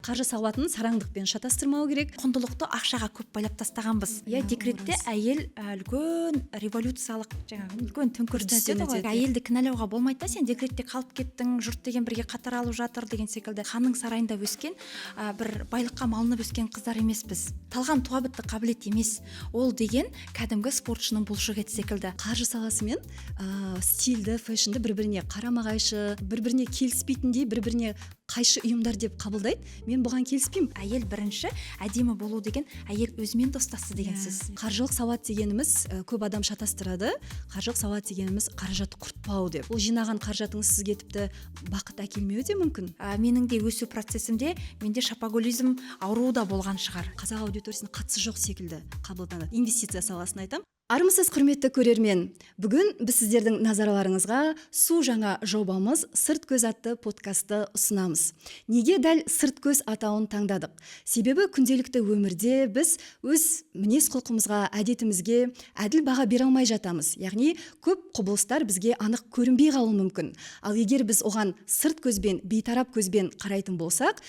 қаржы сауатын сараңдықпен шатастырмау керек. Құндылықты ақшаға көп байлап тастағанбыз. Декретте әйел үлкен революциялық үлкен төңкеріс өтеді ғой. Әйелді кінәлауға болмайды да, сен декретте қалып кеттің, жұрт деген бірге қатар алып жатыр деген секілді. Ханның сарайында өскен бір байлыққа малынып өскен қыздар емеспіз. Талғам туа бітті қабілет емес. Ол деген кәдімгі спортшының бұлшық еті секілді. Қаржы саласы мен стильді, фэшнді бір-біріне қарама-қайшы, бір-біріне келіспейтіндей, бір-біріне қайшы ұйымдар деп қабылдайды. Мен бұған келіспеймін. Әйел бірінші әдемі болу деген әйел өзімен достасты деген сөз. Қаржылық сауат дегеніміз көп адам шатастырады. Қаржылық сауат дегеніміз қаражатты құртпау деп. Ол жинаған қаражатыңыз сізге тіпті бақыт әкелмеуі де мүмкін. Менің де өсу процесімде менде шопоголизм ауруы да болған шығар. Қазақ аудиториясына қатысы жоқ секілді қабылданады. Инвестиция саласын айтам. Армысыз құрметті көрермен. Бүгін біз сіздердің назарларыңызға су жаңа жобамыз Сырт көз атты подкасты ұсынамыз. Неге дәл сырт көз атауын таңдадық? Себебі күнделікті өмірде біз өз мінез құлқымызға, әдетімізге әділ баға бере алмай жатамыз. Яғни көп құбылыстар бізге анық көрінбей қалуы мүмкін. Ал егер біз оған сырт көзбен, бейтарап көзбен қарайтын болсақ,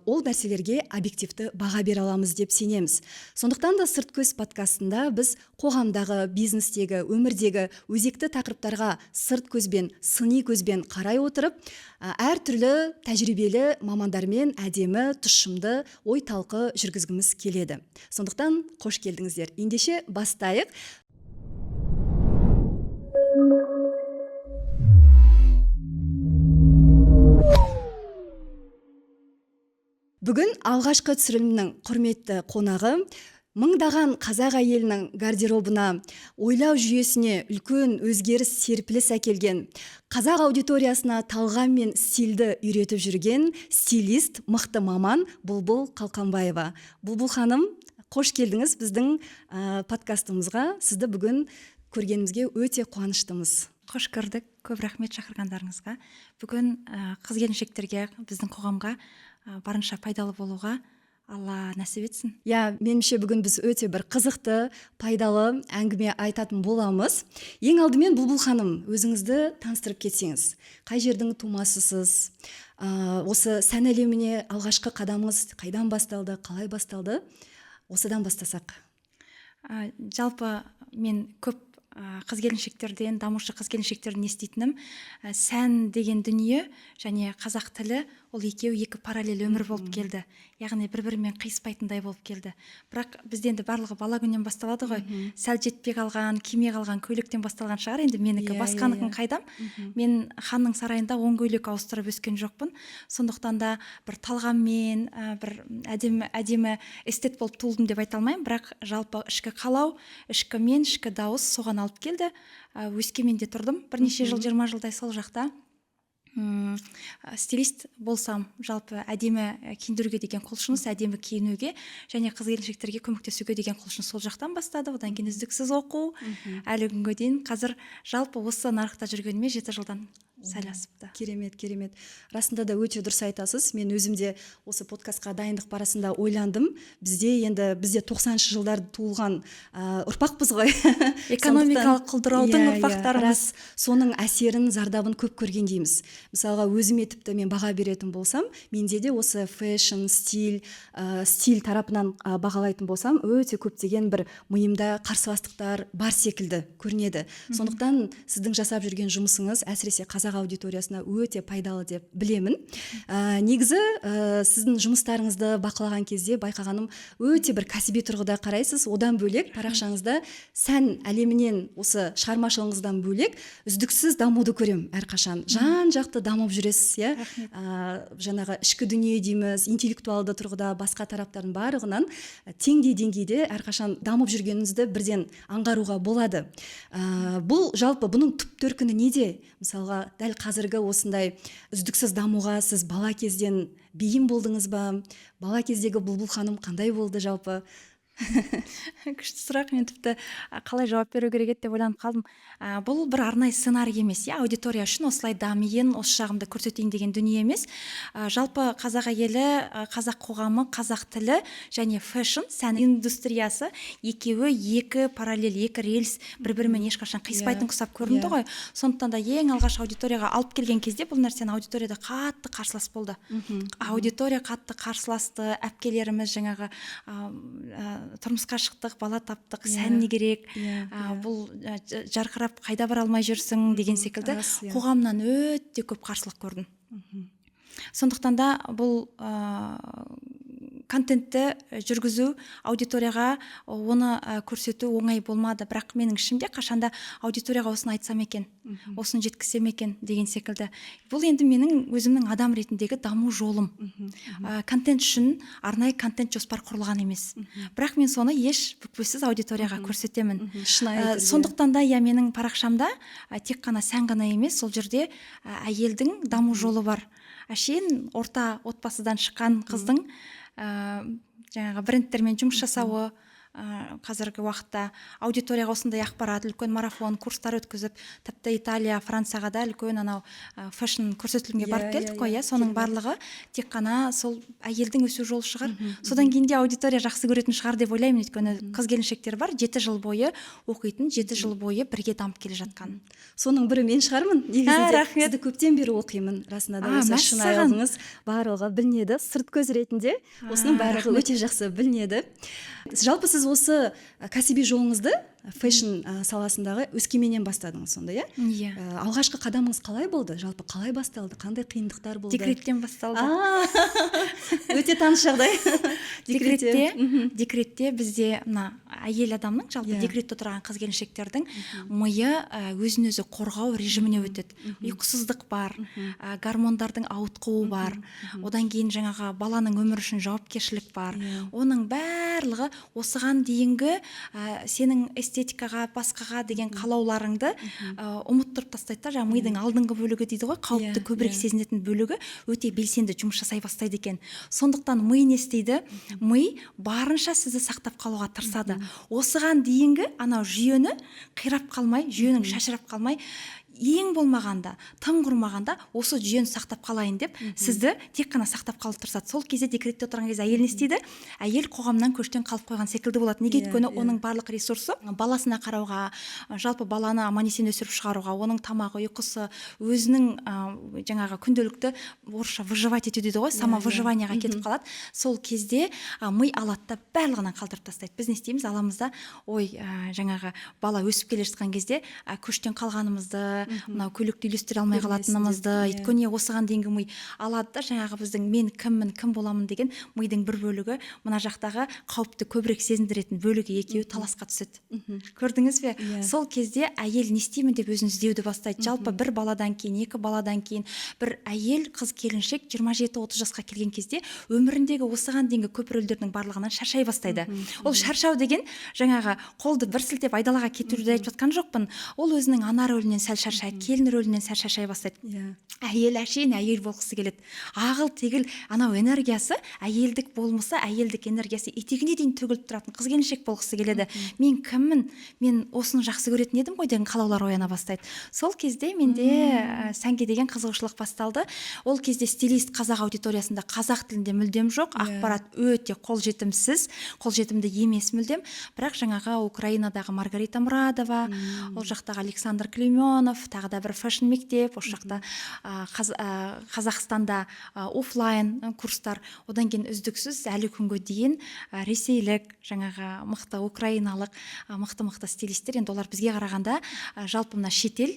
ол нәрселерге объективті баға бере аламыз деп сенеміз. Сондықтан да Сырт көз подкастында біз қоғамдағы, бизнестегі, өмірдегі өзекті тақырыптарға сырт көзбен, сыни көзбен қарай отырып, әртүрлі тәжірибелі мамандармен әдемі, тұшымды ой талқы жүргізгіміз келеді. Сондықтан қош келдіңіздер. Ендеше бастайық. Бүгін алғашқы түсірілімнің құрметті қонағы мыңдаған қазақ әйелінің гардеробына, ойлау жүйесіне үлкен өзгеріс серпіліс әкелген, қазақ аудиториясына талғам мен стильді үйретіп жүрген стилист, мықты маман Бұлбұл Қалқамбаева. Бұлбұл ханым, қош келдіңіз біздің подкастымызға. Сізді бүгін көргенімізге өте қуаныштымыз. Қош көрдік, көп рахмет шақырғандарыңызға. Бүгін қыз-келіншектерге, біздің қоғамға барынша пайдалы болуға Алла нәсіп етсін. Меніңше бүгін біз өте бір қызықты, пайдалы әңгіме айтатын боламыз. Ең алдымен Бұлбұл ханым, өзіңізді таныстырып кетсеңіз. Қай жердің тумасысыз? Осы сән әлеміне алғашқы қадамыңыз қайдан басталды, қалай басталды? Осыдан бастасақ. Жалпы мен көп қыз-келіншектерден, дамушы қыз-келіншектерден еститінім, сән деген дүние және қазақ тілі ол екеуі екі параллель өмір болып келді. Яғни бір-бірімен қиыспайтындай болып келді. Бірақ бізде енді барлығы бала күннен басталады ғой. Сәл жетпей қалған, кимей қалған көйлектен басталған шығар. Енді менікі басқаныкын қайдам. Мен ханның сарайында 10 көйлек ауыстырып өскен жоқпын. Сондықтан да бір талғаммен, бір әдемі эстет болып туылдым деп айта алмаймын. Бірақ жалпы ішкі қалау, ішкі мен, ішкі дауыс соған алып келді. Өскеменде тұрдым. Бірнеше жыл, 20 жылдай сол жақта. Стилист болсам, жалпы әдемі киіндіруге деген құлшыныс, әдемі киінуге және қыз-келіншектерге көмектесуге деген құлшыныс сол жақтан бастады. Одан кейін үздіксіз оқу, әлі күнге дейін қазір жалпы осы нарықта жүргеніме 7 жылдан сәл асыпты. Керемет. Расында да өте дұрыс айтасыз. Мен өзімде осы подкастқа дайындық барысында ойландым. Бізде 90-шы жылдар туылған ұрпақпыз ғой. Экономикалық құлдыраудың ұрпақтарымыз. Соның әсерін, зардабын көп көргендейміз. Мысалға өзіме тіпті мен баға беретін болсам, менде де осы фэшн, стиль тарапынан бағалайтын болсам, өте көптеген бір миымда қарсыластықтар бар секілді көрінеді. Сондықтан сіздің жасап жүрген жұмысыңыз әсіресе қазақ аудиториясына өте пайдалы деп білемін. Негізі сіздің жұмыстарыңызды бақылаған кезде байқағаным, өте бір кәсіби тұрғыда қарайсыз. Одан бөлек парақшаңызда сән әлемінен, осы шығармашылығыңыздан бөлек үздіксіз дамуды көрем әрқашан. Жан-жақты дамып жүресіз, жаңағы ішкі дүние дейміз, интеллектуалды тұрғыда басқа тараптардың барлығынан теңдей деңгейде әрқашан дамып жүргеніңізді бірден аңғаруға болады. Бұл жалпы бұның түп төркіні неде? Мысалға, дәл қазіргі осындай үздіксіз дамуға сіз бала кезден бейім болдыңыз ба? Бала кездегі Бұлбұл ханым қандай болды жалпы? Күшті сұрақ. Мен тіпті қалай жауап беру керек еді деп ойланып қалдым. Бұл бір арнайы сценарий емес, аудитория үшін осылай дамиын, осы жағымды көрсетейін деген дүние емес. Жалпы қазақ әйелі, қазақ қоғамы, қазақ тілі және фэшн, сән индустриясы екеуі екі параллель, екі рельс, бір-бірімен ешқашан қиыспайтын құсап көрінді ғой. Сондықтан да ең алғаш аудиторияға алып келген кезде бұл нәрсені аудиторияда қатты қарсылас болды. Аудитория қатты қарсыласты, әпкелеріміз жаңағы тұрмысқа шықтық, бала таптық, сән не керек, бұл жарқырап қайда бара алмай жүрсің деген секілді қоғамнан өте көп қарсылық көрдім. Сондықтан да бұл контентті жүргізу, аудиторияға оны көрсету оңай болмады. Бірақ менің ішімде қашанда аудиторияға осыны айтсам екен, осыны жеткізсем екен деген секілді. Бұл енді менің өзімнің адам ретіндегі даму жолым. Контент үшін арнайы контент жоспар құрылған емес. Бірақ мен соны еш бүкпесіз аудиторияға көрсетемін. Сондықтан да менің парақшамда тек қана сән ғана емес, сол жерде әйелдің даму жолы бар. Әшейін орта отбасыдан шыққан қыздың жаңағы брендтермен жұмыс жасауы, қазіргі уақытта аудиторияға осындай ақпарат, үлкен марафон, курстар өткізіп, тіпті Италия, Францияға да үлкен анау фэшн көрсетілімге барып келдік қой, соның барлығы тек қана сол әйелдің өсу жолы шығар. Содан кейін де аудитория жақсы көретін шығар деп ойлаймын, өйткені қыз-келіншектер бар, 7 жыл бойы оқитын, 7 жыл бойы бірге дамып келе жатқан. Соның бірі мен шығармын. Негізінде сізді көптен бері оқимын. Расында да осы шынайылығыңыз барлығы білінеді. Сырт көз ретінде осының барлығы өте жақсы білінеді. Жалпы сіз осы кәсіби жолыңызды фэшн саласындағы Өскеменнен бастадыңыз сонда, Иә. Алғашқы қадамыңыз қалай болды? Жалпы қалай басталды? Қандай қиындықтар болды? Декреттен басталды. Өте таныс жағдай. Декретте бізде мына әйел адамның, жалпы декретте отырған қыз-келіншектердің миы өзін өзі қорғау режиміне өтеді. Ұйқысыздық бар, гормондардың ауытқуы бар. Одан кейін жаңағы баланың өмірі үшін жауапкершілік бар. Оның барлығы осыған дейінгі сенің эстетикаға, басқаға деген қалауларыңды ұмыттырып тастайды да, жаңағы мидың алдыңғы бөлігі дейді ғой, қауіпті көбірек сезінетін бөлігі өте белсенді жұмыс жасай бастайды екен. Сондықтан ми не істейді? Ми барынша сізді сақтап қалуға тырысады. Осыған дейінгі анау жүйені қирап қалмай, жүйенің шашырап қалмай, ең болмағанда, тым құрмағанда осы жүйені сақтап қалайын деп сізді тек қана сақтап қалып тұрсады. Сол кезде декретте отырған кезде әйел не істейді? Әйел қоғамнан көштен қалып қойған секілді болады. Неге? Өйткені оның барлық ресурсы баласына қарауға, жалпы баланы аман-есен өсіріп шығаруға, оның тамағы, ұйқысы, өзінің жаңағы күнделікті орысша выживать ету дейді ғой, самовыживанияға кетіп қалады. Сол кезде ми алады да барлығынан қалдырып тастайды. Біз не істейміз? Аламызда, жаңағы бала өсіп келе жатқан кезде көштен қалғанымызды, мынау көйлекті үйлестіре алмай қалатынымызды, өйткені осыған дейінгі ми алады да жаңағы біздің мен кіммін, кім боламын деген мидың бір бөлігі мына жақтағы қауіпті көбірек сезіндіретін бөлігі екеуі таласқа түседі. Көрдіңіз бе? Сол кезде әйел не істеймін деп өзін іздеуді бастайды. Жалпы бір баладан кейін, 2 баладан кейін бір әйел, қыз-келіншек 27-30 жасқа келген кезде өміріндегі осыған дейінгі көп рөлдердің барлығынан шаршай бастайды. Ол шаршау деген жаңағы қолды бір сілтеп айдалаға кетуді айтып жатқан жоқпын. Ол өзінің ана рөлінен сәл шаршайды, келін рөлінен сәл шаршай бастайды. Әйел әшейін әйел болғысы келеді. Ағыл-тегіл анау энергиясы, әйелдік болмысы, әйелдік энергиясы етегіне дейін төгіліп тұратын қыз-келіншек болғысы келеді. Мен кіммін? Мен осыны жақсы көретін едім ғой деген қалаулар ояна бастайды. Сол кезде менде сәнге деген қызығушылық басталды. Ол кезде стилист қазақ аудиториясында қазақ тілінде мүлдем жоқ, ақпарат өте қолжетімсіз, қолжетімді емес мүлдем. Бірақ жаңағы Украинадағы Маргарита Мұрадова, ол жақтағы Александр Клейменов, тағы да бір фэшн мектеп, ол жақта Қазақстанда офлайн курстар, одан кейін үздіксіз әлі күнге дейін ресейлік, жаңағы мықты украиналық, мықты стилистер, енді олар бізге қарағанда жалпы мына шетел,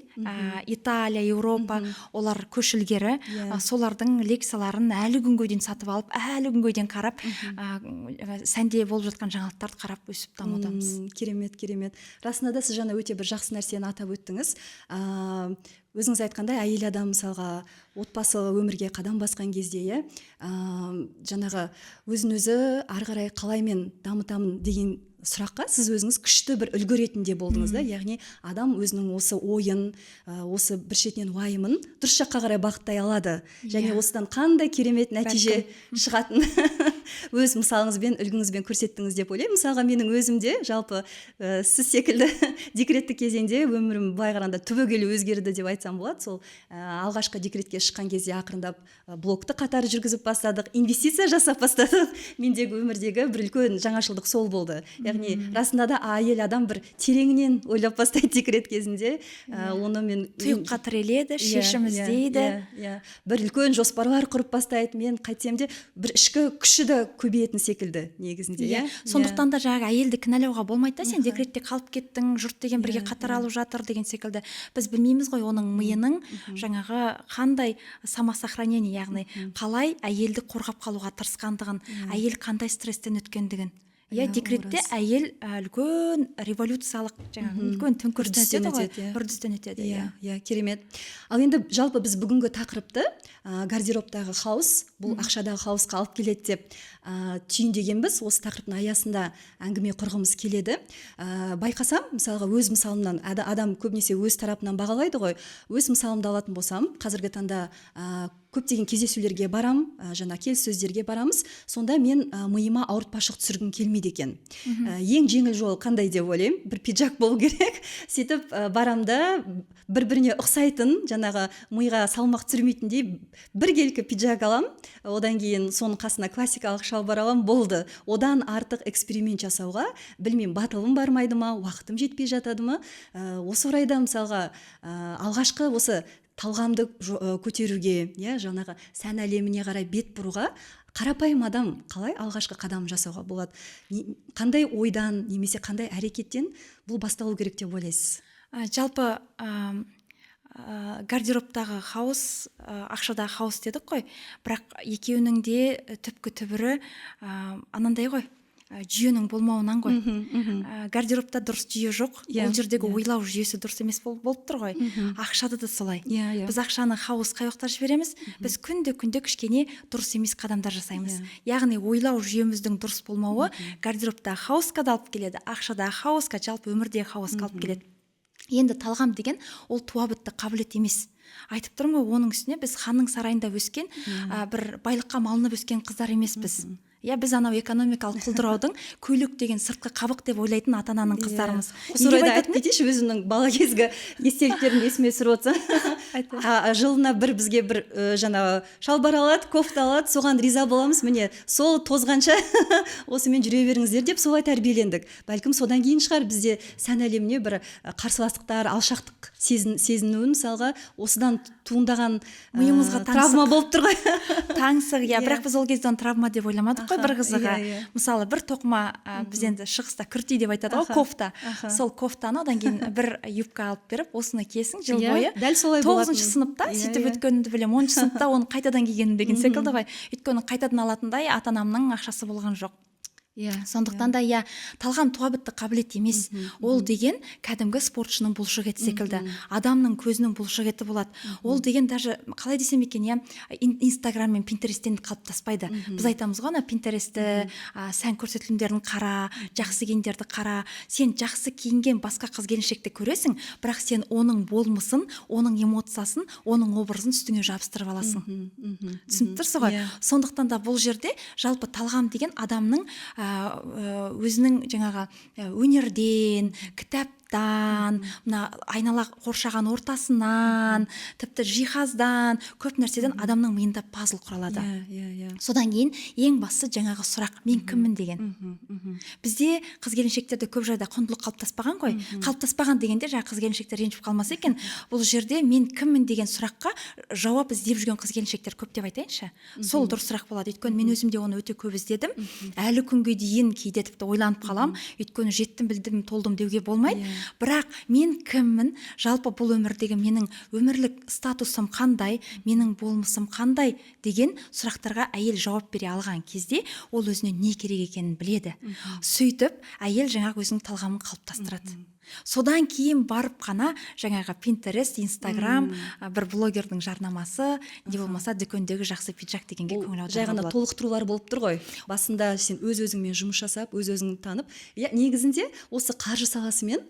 Италия, Еуропа, олар көшілгері, солардың лекцияларын әлі күнге дейін сатып алып, әлі күнге дейін қарап, сәнде болып жатқан жаңалықтарды қарап өсіп дамудамыз. Керемет. Расында да сіз жаңа өте бір жақсы нәрсені атап өттіңіз. өзіңіз айтқандай әйел адам мысалға отбасылы өмірге қадам басқан кезде иә жаңағы өзін өзі ары қарай қалай мен дамытамын деген сұраққа сіз өзіңіз күшті бір үлгі ретінде болдыңыз да, яғни адам өзінің осы ойын, осы бір шетінен уайымын дұрыс жаққа қарай бағыттай алады, және осыдан қандай керемет нәтиже шығатын өз мысалыңызбен, үлгіңізбен көрсеттіңіз деп ойлаймын. Мысалға менің өзімде жалпы сіз секілді декреттік кезеңде өмірім былай қарағанда түбегейлі өзгерді деп айтсам болады. Сол алғашқы декретке шыққан кезде ақырындап блогты қатар жүргізіп бастадық, инвестиция жасап бастадық. Мендегі өмірдегі бір үлкен жаңашылдық сол болды. Яғни расында да әйел адам бір тереңінен ойлап бастайды декрет кезінде. Оны мен тұйыққа тіреледі, шешім іздейді. Бір үлкен жоспарлар құрып бастайды. Мен қайтсем де бір ішкі күші де көбейетін секілді негізінде. Сондықтан да жаңағы әйелді кінәлауға болмайды да, сен декретте қалып кеттің, жұрт деген бірге қатар алып жатыр деген секілді. Біз білмейміз ғой оның миының жаңағы қандай самосохранение, яғни қалай әйелді қорғап қалуға тырысқандығын, әйел қандай стресстен өткендігін. Декретте әйел үлкен революциялық жаңағы үлкен төңкерістен өтеді, үрдістен өтеді. Керемет. Ал енді жалпы біз бүгінгі тақырыпты гардеробтағы хаос, бұл ақшадағы хаосқа алып келеді деп түйіндегенбіз. Осы тақырыптың аясында әңгіме құрғымыз келеді. Байқасам, мысалға өз мысалымнан, адам көбінесе өз тарапынан бағалайды ғой. Өз мысалымды алатын болсам, қазіргі таңда көптеген кездесулерге барам, жаңа келіссөздерге барамыз. Сонда мен миыма ауыртпашылық түсіргім келмейді екен. Ең жеңіл жол қандай деп ойлаймын? Бір пиджак болу керек. Сөйтіп барамда бір-біріне ұқсайтын, жаңағы миға салмақ түсірмейтіндей біркелкі пиджак алам. Одан кейін соның қасына классикалық шалбар алам, болды. Одан артық эксперимент жасауға білмеймін, батылым бармайды ма, уақытым жетпей жатады ма. Осы орайда мысалға алғашқы осы талғамды көтеруге, жаңағы сән әлеміне қарай бет бұруға қарапайым адам қалай алғашқы қадам жасауға болады? Қандай ойдан немесе қандай әрекеттен бұл басталу керек деп ойлайсыз? Жалпы гардеробтағы хаос, ақшадағы хаос дедік қой, бірақ екеуінің де түпкі түбірі анандай ғой, жүйенің болмауынан ғой. Гардеробта дұрыс жүйе жоқ, ол жердегі ойлау жүйесі дұрыс емес болып тұр ғой. Ақшада да солай. Біз ақшаны хаос қай уақытта жібереміз, біз күнде кішкене дұрыс емес қадамдар жасаймыз. Яғни ойлау жүйеміздің дұрыс болмауы гардеробта хаосқа да алып келеді, ақшадағы хаосқа, жалпы өмірдегі хаосқа алып келеді. Енді талғам деген ол туабітті қабілет емес. Айтып тұрмын ғой, оның үстіне біз ханның сарайында өскен, бір байлыққа малынып өскен қыздар емеспіз. Біз анау экономикалық құлдыраудың көйлек деген сыртқы қабық деп ойлайтын ата-ананың қыздарымыз. Осы орайда айтып кетейінші, өзімнің бала кезгі естеліктерімді есіме түсіріп отырсам. Жылына бізге бір жаңағы шалбар алады, кофта алады, соған риза боламыз. Міне, сол тозғанша осымен жүре беріңіздер деп солай тәрбиелендік. Бәлкім содан кейін шығар бізде сән әлеміне бір қарсыластықтар, алшақтық сезінуін мысалға осыдан туындаған миымызға травма болып тұр ғой. Таңсық, бірақ біз ол кезде травма деп ойламадық қой, бір қызығы. Мысалы, бір тоқыма, біз енді шығыста күрти деп айтады ғой, кофта. Сол кофтаны одан кейін бір юбка алып беріп, осыны киесің жыл бойы. Дәл солай болатын. 9-шы сыныпта, сөйтіп өткенімді білем, 10-шы сыныпта оны қайтадан кигенім деген секілді ғой. Өйткені қайтадан алатындай ата-анамның ақшасы болған жоқ. Сондықтан да талғам туабітті қабілет емес. Ол деген кәдімгі спортшының бұлшықеті секілді, адамның көзінің бұлшықеті болады. Ол деген даже қалай десем екен, Инстаграм мен Пинтересттен қалыптаспайды. Біз айтамыз ғой, Пинтерестті, сән көрсетілімдерін қара, жақсы киімдерді қара. Сен жақсы киінген басқа қыз-келіншекті көресің, бірақ сен оның болмысын, оның эмоциясын, оның образын үстіңе жабыстырып аласың. Түсініп тұрсыз ғой? Сондықтан да бұл жерде жалпы талғам деген адамның өзінің жаңағы өнерден, кітаптан, мына айнала қоршаған ортасынан, тіпті жиһаздан, көп нәрседен адамның миында пазл құралады. Содан кейін ең бастысы жаңағы сұрақ, мен кіммін деген. Бізде қыз-келіншектерде көп жағдайда құндылық қалыптаспаған ғой. Қалыптаспаған дегенде жаңағы қыз-келіншектер ренжіп қалмаса екен. Бұл жерде мен кіммін деген сұраққа жауап іздеп жүрген қыз-келіншектер көп деп айтайыншы. Сол дұрыс сұрақ болады. Өйткені мен өзім де оны өте көп іздедім. Әлі күнге дейін кейде тіпті ойланып қалам. Өйткені жеттім, білдім, толдым деуге болмайды. Бірақ мен кіммін, жалпы бұл өмірдегі менің өмірлік статусым қандай, менің болмысым қандай деген сұрақтарға әйел жауап бере алған кезде ол өзіне не керек екенін біледі. Сөйтіп әйел жаңағы өзінің талғамын қалыптастырады. Содан кейін барып қана жаңағы Pinterest, Instagram, бір блогердің жарнамасы, не болмаса дүкендегі жақсы пиджак дегенге көңіл жай аударуға ғана болады. толықтырулар болып тұр ғой. Басында сен өз-өзіңмен жұмыс жасап, өз-өзіңді танып, негізінде осы қаржы саласымен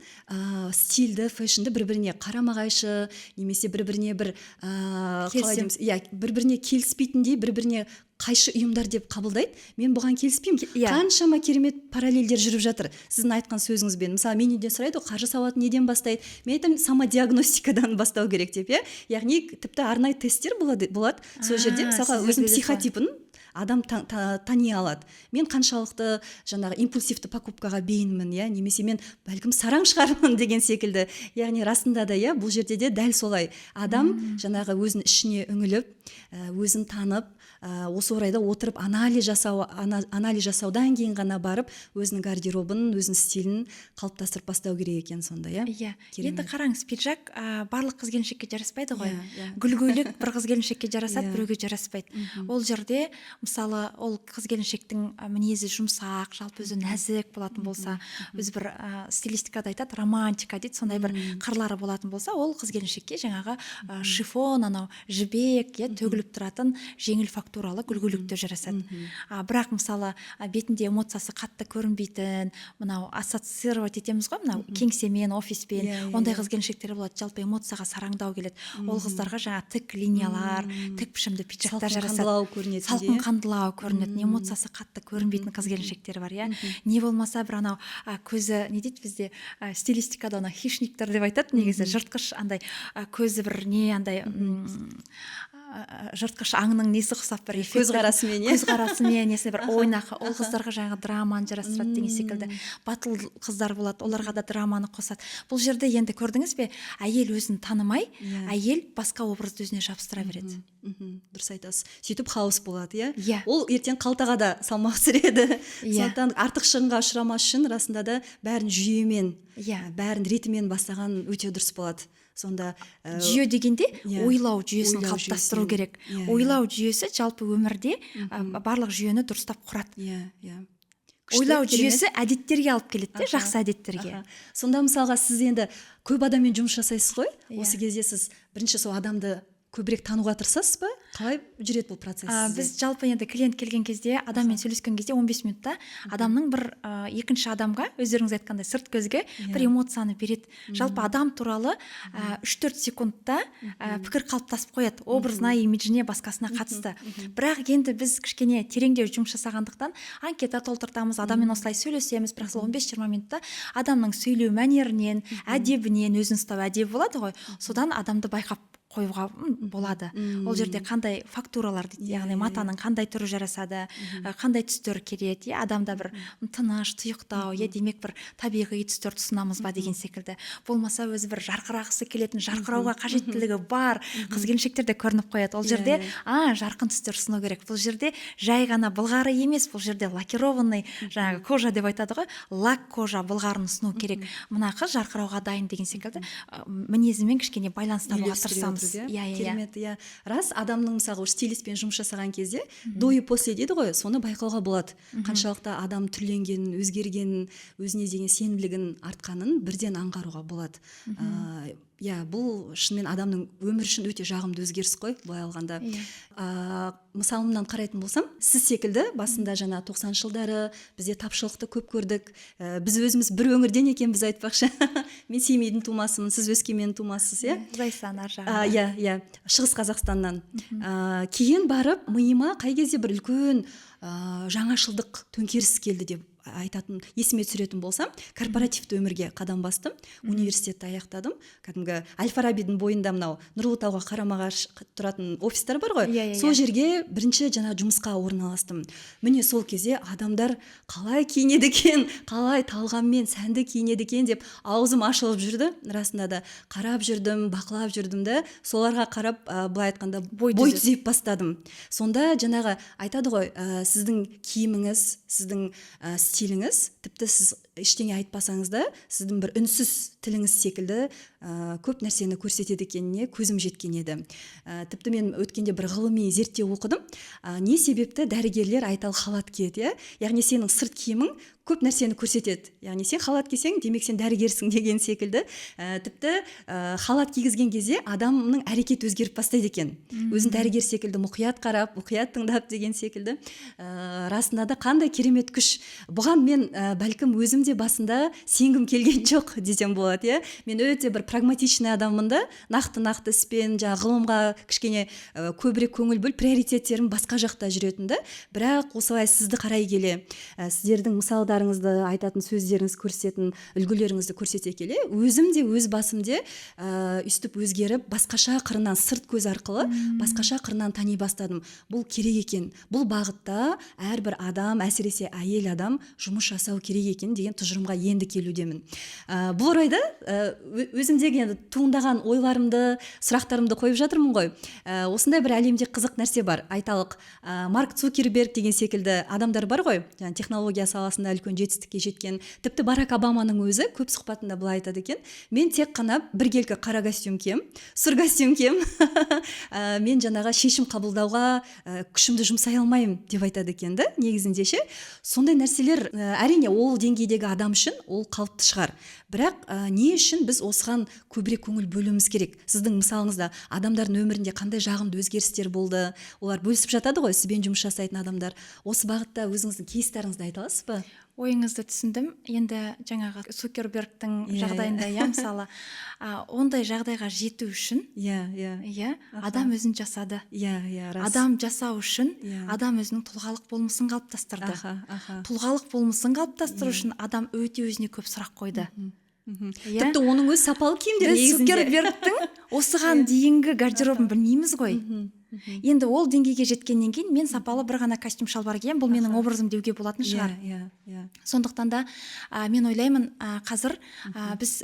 стильді, фэшнді бір-біріне қарама-қайшы, немесе бір-біріне қалай дейміз, бір-біріне келіспейтіндей, бір-біріне қайшы ұйымдар деп қабылдайды. Мен бұған келіспеймін. Қаншама керемет параллельдер жүріп жатыр. Сіздің айтқан сөзіңізбен. Мысалы, мен үйден сұрайды, қаржы сауаты неден бастайды? Мен айтамын, самодиагностикадан бастау керек деп, яғни тіпті арнайы тесттер болады. Сол жерде мысалға өзінің психотипін адам тани алады. Мен қаншалықты жаңағы импульсивті покупкаға бейінмін, немесе мен бәлкім сараң шығармын деген секілді. Яғни расында да бұл жерде де дәл солай. Адам жаңағы өзінің ішіне үңіліп, өзін танып, осы орайда отырып анализ жасаудан кейін ғана барып өзінің гардеробын, өзінің стилін қалыптастырып бастау керек екен сонда, Енді қараңыз, пиджак барлық қыз-келіншекке жараспайды ғой. Гүл-көйлек бір қыз-келіншекке жарасады, біреуге жараспайды. Ол жерде мысалы ол қыз-келіншектің мінезі жұмсақ, жалпы өзі нәзік болатын болса, өзі бір стилистикада айтады, романтика дейді, сондай бір қырлары болатын болса, ол қыз-келіншекке жаңағы шифон, анау жібек, төгіліп тұратын жеңіл фактуралы гүл-көйлектер жарасады. Бірақ мысалы бетінде эмоциясы қатты көрінбейтін, мынау ассоциировать етеміз ғой, мынау кеңсемен, офиспен, ондай қыз-келіншектер болады, жалпы эмоцияға сараңдау келеді. Ол қыздарға жаңа тік линиялар, тік пішімді пиджактар жарасады. Салқын қандылау көрінетін, эмоциясы қатты көрінбейтін қыз-келіншектер бар, не болмаса бір анау көзі, не дейді бізде стилистикада ана хищниктер деп айтады, негізі жыртқыш, андай көзі бір не андай жыртқыш аңның несі ұқсап бір көзқарасымен несі бір ойнақы, ол қыздарға жаңағы драманы жарастырады деген секілді. Батыл қыздар болады, оларға да драманы қосады. Бұл жерде енді көрдіңіз бе, әйел өзін танымай, әйел басқа образды өзіне жабыстыра береді. Дұрыс айтасыз. Сөйтіп хаос болады, ол ертең қалтаға да салмақ түсіреді. Сондықтан артық шығынға ұшырамас үшін расында да бәрін жүйемен, бәрін ретімен бастаған өте дұрыс болады. Сонда жүйе дегенде ойлау жүйесін қалыптастыру керек. Ойлау жүйесі жалпы өмірде барлық жүйені дұрыстап құрады. Ойлау жүйесі әдеттерге алып келеді, жақсы әдеттерге. Сонда мысалға сіз енді көп адаммен жұмыс жасайсыз ғой? Осы кезде сіз бірінші сол адамды көбірек тануға тырысасыз ба? Қалай жүреді бұл процесс? Біз жалпы енді клиент келген кезде, адаммен сөйлескен кезде 15 минутта адамның бір екінші адамға, өздеріңіз айтқандай сырт көзге бір эмоцияны береді. Жалпы адам туралы 3-4 секундта пікір қалыптасып қояды, образына, имиджіне, басқасына қатысты. Бірақ енді біз кішкене тереңдеу жұмыс жасағандықтан анкета толтыртамыз, адаммен осылай сөйлесеміз, бірақ 15-20 минутта адамның сөйлеу мәнерінен, әдебінен, өзін ұстау әдебі болады ғой, содан адамды байқап қоюға болады. Ол жерде қандай фактуралар дейді, яғни матаның қандай түрі жарасады, қандай түстер келеді, адамда бір тыныш, тұйықтау, демек бір табиғи түстер ұсынамыз ба деген секілді. Болмаса өзі бір жарқырағысы келетін, жарқырауға қажеттілігі бар қыз-келіншектер де көрініп қояды. Ол жерде жарқын түстер ұсыну керек. Бұл жерде жай ғана былғары емес, бұл жерде лакированный, жаңағы кожа деп айтады ғой, лак кожа былғарын ұсыну керек. Мына қыз жарқырауға дайын деген секілді мінезімен кішкене байланыстыруға тырысамыз. Керемет, рас, адамның мысалы стилистпен жұмыс жасаған кезде до и после дейді ғой, соны байқауға болады. Қаншалықты адам түрленгенін, өзгергенін, өзіне деген сенімділігін артқанын бірден аңғаруға болады. Бұл шынымен адамның өмір үшін өте жағымды өзгеріс қой, былай алғанда. Мысалымнан қарайтын болсам, сіз секілді басында жаңа 90 жылдары бізде тапшылықты көп көрдік. Біз өзіміз бір өңірден екенбіз айтпақшы. Мен Семейдің тумасымын, сіз Өскемен тумасысыз, Зайсан ар жағында. Шығыс Қазақстаннан. Кейін барып миыма қай кезде бір үлкен жаңашылдық төңкеріс келді деп айтатын, есіме түсіретін болсам, корпоративті өмірге қадам бастым, университетті аяқтадым. Кәдімгі Әл-Фарабидің бойында мынау Нұрғұлтауға қарама-қарсы тұратын офистер бар ғой, сол жерге бірінші жаңа жұмысқа орналастым. Міне сол кезде адамдар қалай киінеді екен, қалай талғаммен сәнді киінеді екен деп аузым ашылып жүрді. Расында да қарап жүрдім, бақылап жүрдім де, соларға қарап, былай айтқанда бой түзеп бастадым. Сонда жаңағы айтады ғой, сіздің киіміңіз, сіздің стиліңіз, тіпті сіз ештеңе айтпасаңыз да сіздің бір үнсіз тіліңіз секілді көп нәрсені көрсетеді екеніне көзім жеткен еді. Тіпті мен өткенде бір ғылыми зерттеу оқыдым. Не себепті дәрігерлер айталы халат киеді, яғни сенің сырт киімің көп нәрсені көрсетеді. Яғни сен халат кисең, демек сен дәрігерсің деген секілді. Тіпті халат кигізген кезде адамның әрекет өзгеріп бастайды екен. Өзін дәрігер секілді мұқият қарап, мұқият тыңдап деген секілді. Расында да қандай керемет күш. Бұған мен бәлкім өзім де басында сенгім келген жоқ десем болады. Мен өте бір прагматичный адаммын да, нақты іспен, ғылымға кішкене көбірек көңіл бөл, приоритеттерім басқа жақта жүретін да. Бірақ осылай сізді қарай келе, сіздердің мысалдарыңызды, айтатын сөздеріңіз көрсететін, үлгілеріңізді көрсете келе, өзім де өз басымде үстіп өзгеріп, басқаша қырынан, сырт көз арқылы басқаша қырынан тани бастадым. Бұл керек екен. Бұл бағытта әрбір адам, әсіресе әйел адам жұмыс жасау керек екен деген тұжырымға енді келудемін. Бұл орайда өзімдегі туындаған ойларымды, сұрақтарымды қойып жатырмын ғой. Осындай бір әлемде қызық нәрсе бар. Айталық, Марк Цукерберг деген секілді адамдар бар ғой, технология саласында үлкен жетістікке жеткен. Тіпті Барак Обаманың өзі көп сұхбатында былай айтады екен: мен тек қана біркелкі қара костюм кием, сұр костюм кием. Мен жаңағы шешім қабылдауға күшімді жұмсай алмаймын деп айтады екен да, негізінде ше. Сондай нәрселер әрине ол деңгейдегі адам үшін ол қалыпты шығар. Бірақ не үшін біз осыған көбірек көңіл бөлуіміз керек? Сіздің мысалыңызда адамдардың өмірінде қандай жағымды өзгерістер болды? Олар бөлісіп жатады ғой, сізбен жұмыс жасайтын адамдар. Осы бағытта өзіңіздің кейстарыңызды айта аласыз ба? Ойыңызды түсіндім. Енді жаңағы Цукербергтің жағдайында, мысалы, ондай жағдайға жету үшін, адам өзін жасады. Адам жасау үшін адам өзінің тұлғалық болмысын қалыптастырды. Тұлғалық болмысын қалыптастыру үшін адам өте өзіне көп сұрақ қойды. Тіпті оның өз сапалы киімдері негізінде. Біз Цукербергтің осыған дейінгі гардеробын білмейміз ғой. Енді ол деңгейге жеткеннен кейін мен сапалы бір ғана костюм шалбар киемін, бұл менің образым деуге болатын шығар. Сондықтан да мен ойлаймын, қазір біз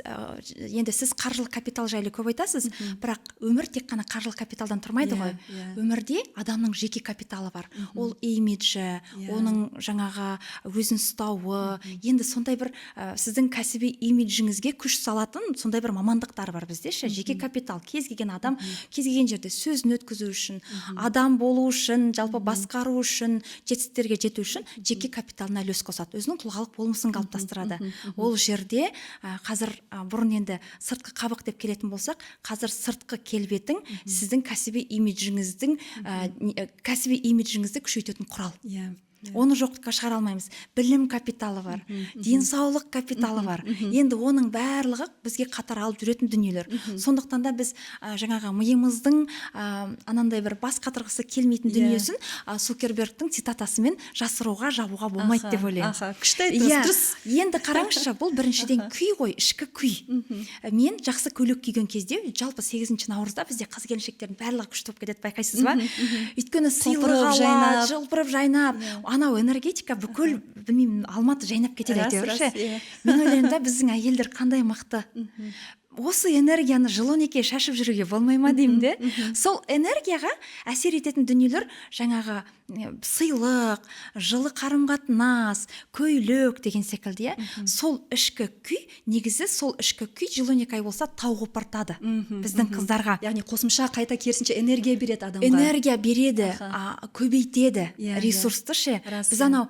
енді сіз қаржылық капитал жайлы көп айтасыз, бірақ өмір тек қана қаржылық капиталдан тұрмайды ғой. Өмірде адамның жеке капиталы бар. Ол имиджі, оның жаңағы өзін ұстауы, енді сондай бір сіздің кәсіби имиджіңізге күш салатын сондай бір мамандықтар бар бізде ше. Жеке капитал, кез келген адам кез келген жерде сөзін өткізу үшін, адам болу үшін, жалпы басқару үшін, жетістіктерге жету үшін жеке капиталына үлес қосады, өзінің тұлғалық болмысын қалыптастырады. Ол жерде қазір бұрын енді сыртқы қабық деп келетін болсақ, қазір сыртқы келбетің сіздің кәсіби имиджіңізді күшейтетін құрал. Оны жоқтыққа шығара алмаймыз. Білім капиталы бар, денсаулық капиталы бар. Енді оның барлығы бізге қатар алып жүретін дүниелер. Сондықтан да біз жаңағы миымыздың анандай бір бас қатырғысы келмейтін дүниесін Цукербергтің цитатасымен жасыруға, жабуға болмайды деп ойлаймын. Күшті айтыңыз. Енді қараңызшы, бұл біріншіден күй ғой, ішкі күй. Мен жақсы көйлек киген кезде, жалпы 8 наурызда бізде қыз-келіншектердің барлығы күшті болып кетеді, байқайсыз ба? Өйткені сыйлық алады, жылпырып жайнап, анау энергетика бүкіл, білмеймін, Алматы жайнап кетеді әйтеуір ше. Мен ойлаймын да, біздің әйелдер қандай мықты. Осы энергияны жыл 12 шашып жүруге болмай ма деймін де. Сол энергияға әсер ететін дүниелер жаңағы сыйлық, жылы қарым-қатынас, көйлек деген секілді. Сол ішкі күй, негізі сол ішкі күй жыл 12 ай болса тау қопартады біздің қыздарға. Яғни қосымша қайта керісінше энергия береді адамға. Энергия береді, көбейтеді ресурсты ше. Біз анау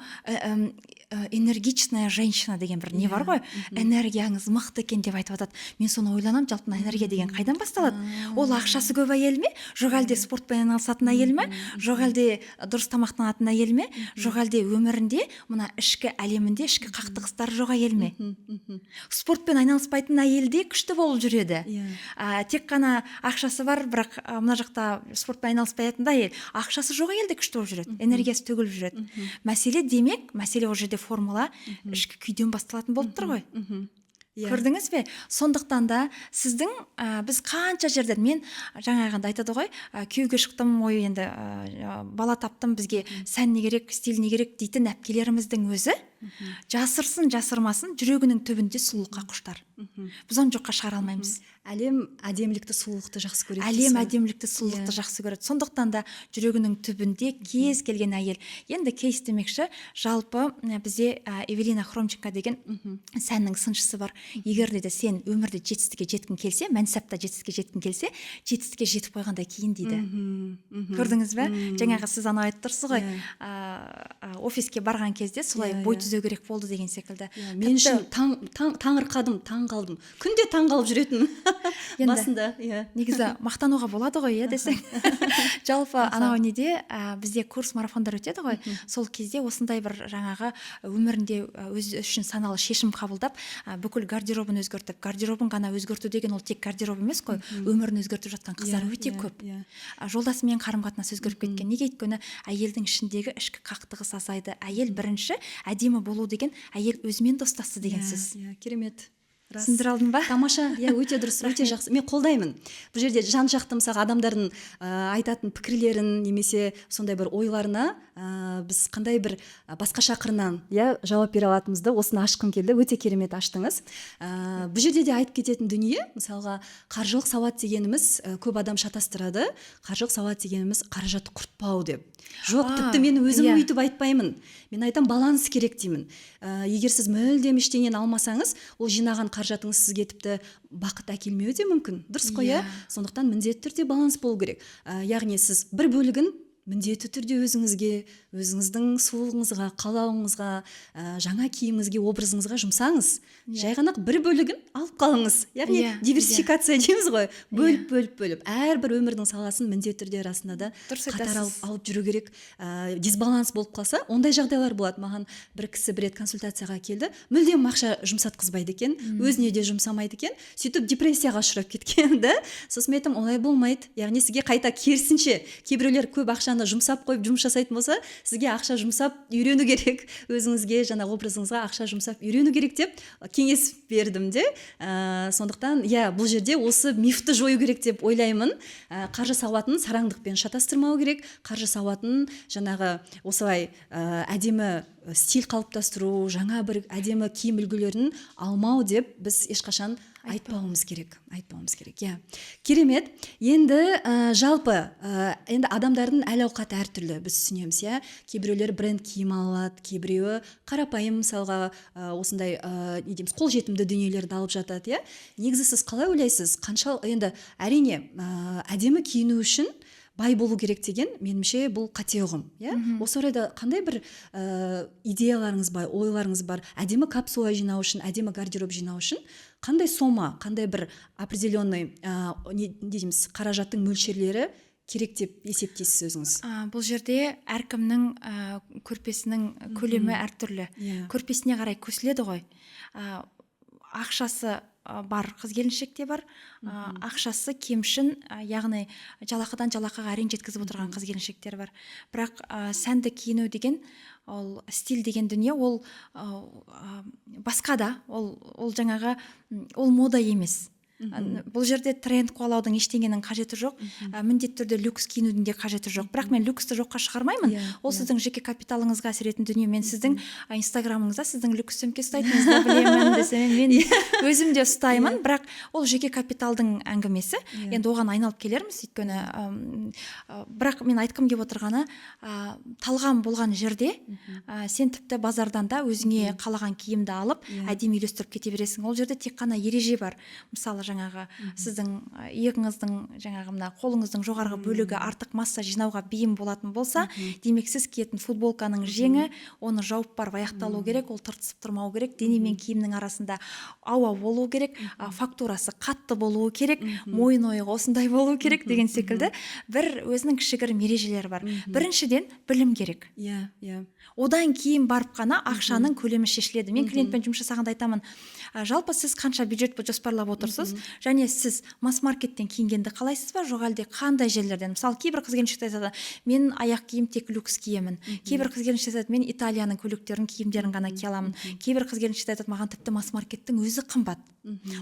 энергичная женщина деген бір не бар ғой, энергияңыз мықты екен деп айтып жатады. Мен соны ойланам, жалпы энергия деген қайдан басталады? Ол ақшасы көп әйел ме? Жоқ әлде спортпен айналысатын әйел ме? Жоқ әлде дұрыс тамақтанатын әйел ме? Жоқ әлде өмірінде мына ішкі әлемінде ішкі қақтығыстар жоқ әйел ме? Спортпен айналыспайтын әйел де күшті болып жүреді. Тек қана ақшасы бар, бірақ мына жақта спортпен айналыспайтын әйел, ақшасы жоқ әйел де күшті болып жүреді, энергиясы төгіліп жүреді. Мәселе демек, мәселе ол жерде формула ішкі күйден басталатын болып тұр ғой. Көрдіңіз бе? Сондықтан да сіздің біз қанша жерден, мен жаңағында айтады ғой, күйеуге шықтым, ой енді бала таптым, бізге сән не керек, стиль не керек дейтін әпкелеріміздің өзі жасырсын жасырмасын жүрегінің түбінде сұлулыққа құштар. Біз оны жоққа шығара алмаймыз. әлем әдемілікті сұлулықты жақсы көреді. Әлем дейсің. әдемілікті сұлулықты жақсы көреді. Сондықтан да жүрегінің түбінде кез келген әйел. Енді кейс демекші, жалпы бізде Эвелина Хромченко деген сәннің сыншысы бар. Егер де сен өмірде жетістікке жеткің келсе, мәнсапта жетістікке жеткің келсе, жетістікке жетіп қойғанда кейін дейді. Көрдіңіз бе? Жаңағы сіз анау айтып тұрсыз ғой, офиске барған кезде солай бой түзеу керек болды деген секілді. Мен үшін таңырқадым, таң қалдым. Күнде таң қалып жүретін басында. Негізі мақтануға болады ғой, десең. Жалпы анау неде бізде курс марафондар өтеді ғой. Сол кезде осындай бір жаңағы өмірінде өз үшін саналы шешім қабылдап, бүкіл гардеробын өзгертіп, гардеробын ғана өзгерту деген ол тек гардероб емес қой, өмірін өзгертіп жатқан қыздар өте көп. Жолдасымен қарым-қатынас өзгеріп кеткен. Неге? Өйткені әйелдің ішіндегі ішкі қақтығыс азайды. Әйел бірінші әдемі болу деген әйел өзімен достасты деген сөз. Керемет. Түсіндіре алдым ба? Тамаша, өте дұрыс, өте жақсы. Мен қолдаймын. Бұл жерде жан-жақты мысалға адамдардың айтатын пікірлерін немесе сондай бір ойларына біз қандай бір басқаша қырынан жауап бере алатынымызды осыны ашқым келді. Өте керемет аштыңыз. Бұл жерде де айтып кететін дүние, мысалға қаржылық сауат дегеніміз көп адам шатастырады. Қаржылық сауат дегеніміз қаражатты құртпау деп. Жоқ, тіпті мен өзім өйтіп айтпаймын. Мен айтам, баланс керек деймін. Егер сіз мүлдем ештеңені алмасаңыз, ол жинаған қаражатыңыз сізге тіпті бақыт әкелмеуі де мүмкін. Дұрыс қой, сондықтан міндетті түрде баланс болу керек. Яғни сіз бір бөлігін міндетті түрде өзіңізге, өзіңіздің сұлулығыңызға, қалауыңызға, жаңа киіміңізге, образыңызға жұмсаңыз. Жай ғана бір бөлігін алып қалыңыз. Яғни диверсификация дейміз ғой. Бөліп. Әрбір өмірдің саласын міндетті түрде арасында да қатар алып жүру керек. Дисбаланс болып қалса, ондай жағдайлар болады. Маған бір кісі бір рет консультацияға келді. Мүлдем ақша жұмсатқызбайды екен, өзіне де жұмсамайды екен. Сөйтіп депрессияға ұшырап кеткен, да? Сосын айтам, олай болмайды. Яғни сізге қайта керісінше, кейбіреулер көп ақшаны жұмсап қойып жұмыс жасайтын болса, сізге ақша жұмсап үйрену керек. Өзіңізге, жаңа образыңызға ақша жұмсап үйрену керек деп кеңес бердім де. Сондықтан, бұл жерде осы мифті жою керек деп ойлаймын. Қаржы сауатын сараңдықпен шатастырмау керек. Қаржы сауатын жаңағы осылай әдемі стиль қалыптастыру, жаңа бір әдемі киім үлгілерін алмау деп біз ешқашан айтпауымыз керек. Керемет. Енді жалпы енді адамдардың әл ауқаты әртүрлі, біз түсінеміз, Кейбіреулер бренд киім алады, кейбіреуі қарапайым, мысалға осындай қолжетімді дүниелерді алып жатады, Негізі сіз қалай ойлайсыз? Енді әрине әдемі киіну үшін бай болу керек деген, меніңше бұл қате ұғым. Осы орайда қандай бір идеяларыңыз бар, ойларыңыз бар, әдемі капсула жинау үшін, әдемі гардероб жинау үшін қандай сома, қандай бір определенный қаражаттың мөлшерлері керек деп есептейсіз өзіңіз? Бұл жерде әркімнің көрпесінің көлемі әртүрлі. Көрпесіне қарай көсіледі ғой. Ақшасы бар қыз-келіншекте бар, ақшасы кемшін, яғни жалақыдан жалақыға әрең жеткізіп отырған қыз-келіншектер бар. Бірақ сәнді киіну деген, ол стиль деген дүние, ол басқа да, ол жаңағы, ол мода емес. Бұл жерде тренд қуалаудың ештеңенің қажеті жоқ, міндетті түрде люкс киінудің де қажеті жоқ. Бірақ мен люксті жоққа шығармаймын. Ол сіздің жеке капиталыңызға әсер ететін дүние. Мен сіздің инстаграмыңызда сіздің люкс сөмке ұстайтыныңызды білемін десем, мен өзім де ұстаймын, бірақ ол жеке капиталдың әңгімесі. Енді оған айналып келерміз, өйткені бірақ мен айтқым келіп отырғаны, талғам болған жерде сен тіпті базардан да өзіңе қалаған киімді алып, әдемі үйлестіріп кете бересің. Ол жерде тек қана ереже бар. Мысалы, жаңағы сіздің иығыңыздың, жаңағы мына қолыңыздың жоғарғы бөлігі артық масса жинауға бейім болатын болса, демек сіз киетін футболканың жеңі, оны жауып барып аяқталу керек, ол тыртысып тұрмау керек, дене мен киімнің арасында ауа болу керек, фактурасы қатты болуы керек, мойын ойығы осындай болу керек деген секілді бір өзінің кішігірім ережелері бар. Біріншіден білім керек. Одан кейін барып қана ақшаның көлемі шешіледі. Мен клиентпен жұмыс жасағанда айтамын, жалпы сіз қанша бюджет жоспарлап отырсыз, және сіз масс-маркеттен киінгенді қалайсыз ба, жоқ әлде қандай жерлерден? Мысалы, кейбір қыз-келіншектер айтады, мен аяқ киім тек люкс киемін. Кейбір қыз-келіншектер айтады, мен Италияның көйлектерін, киімдерін ғана кие аламын. Кейбір қыз-келіншектер айтады, маған тіпті масс-маркеттің өзі қымбат.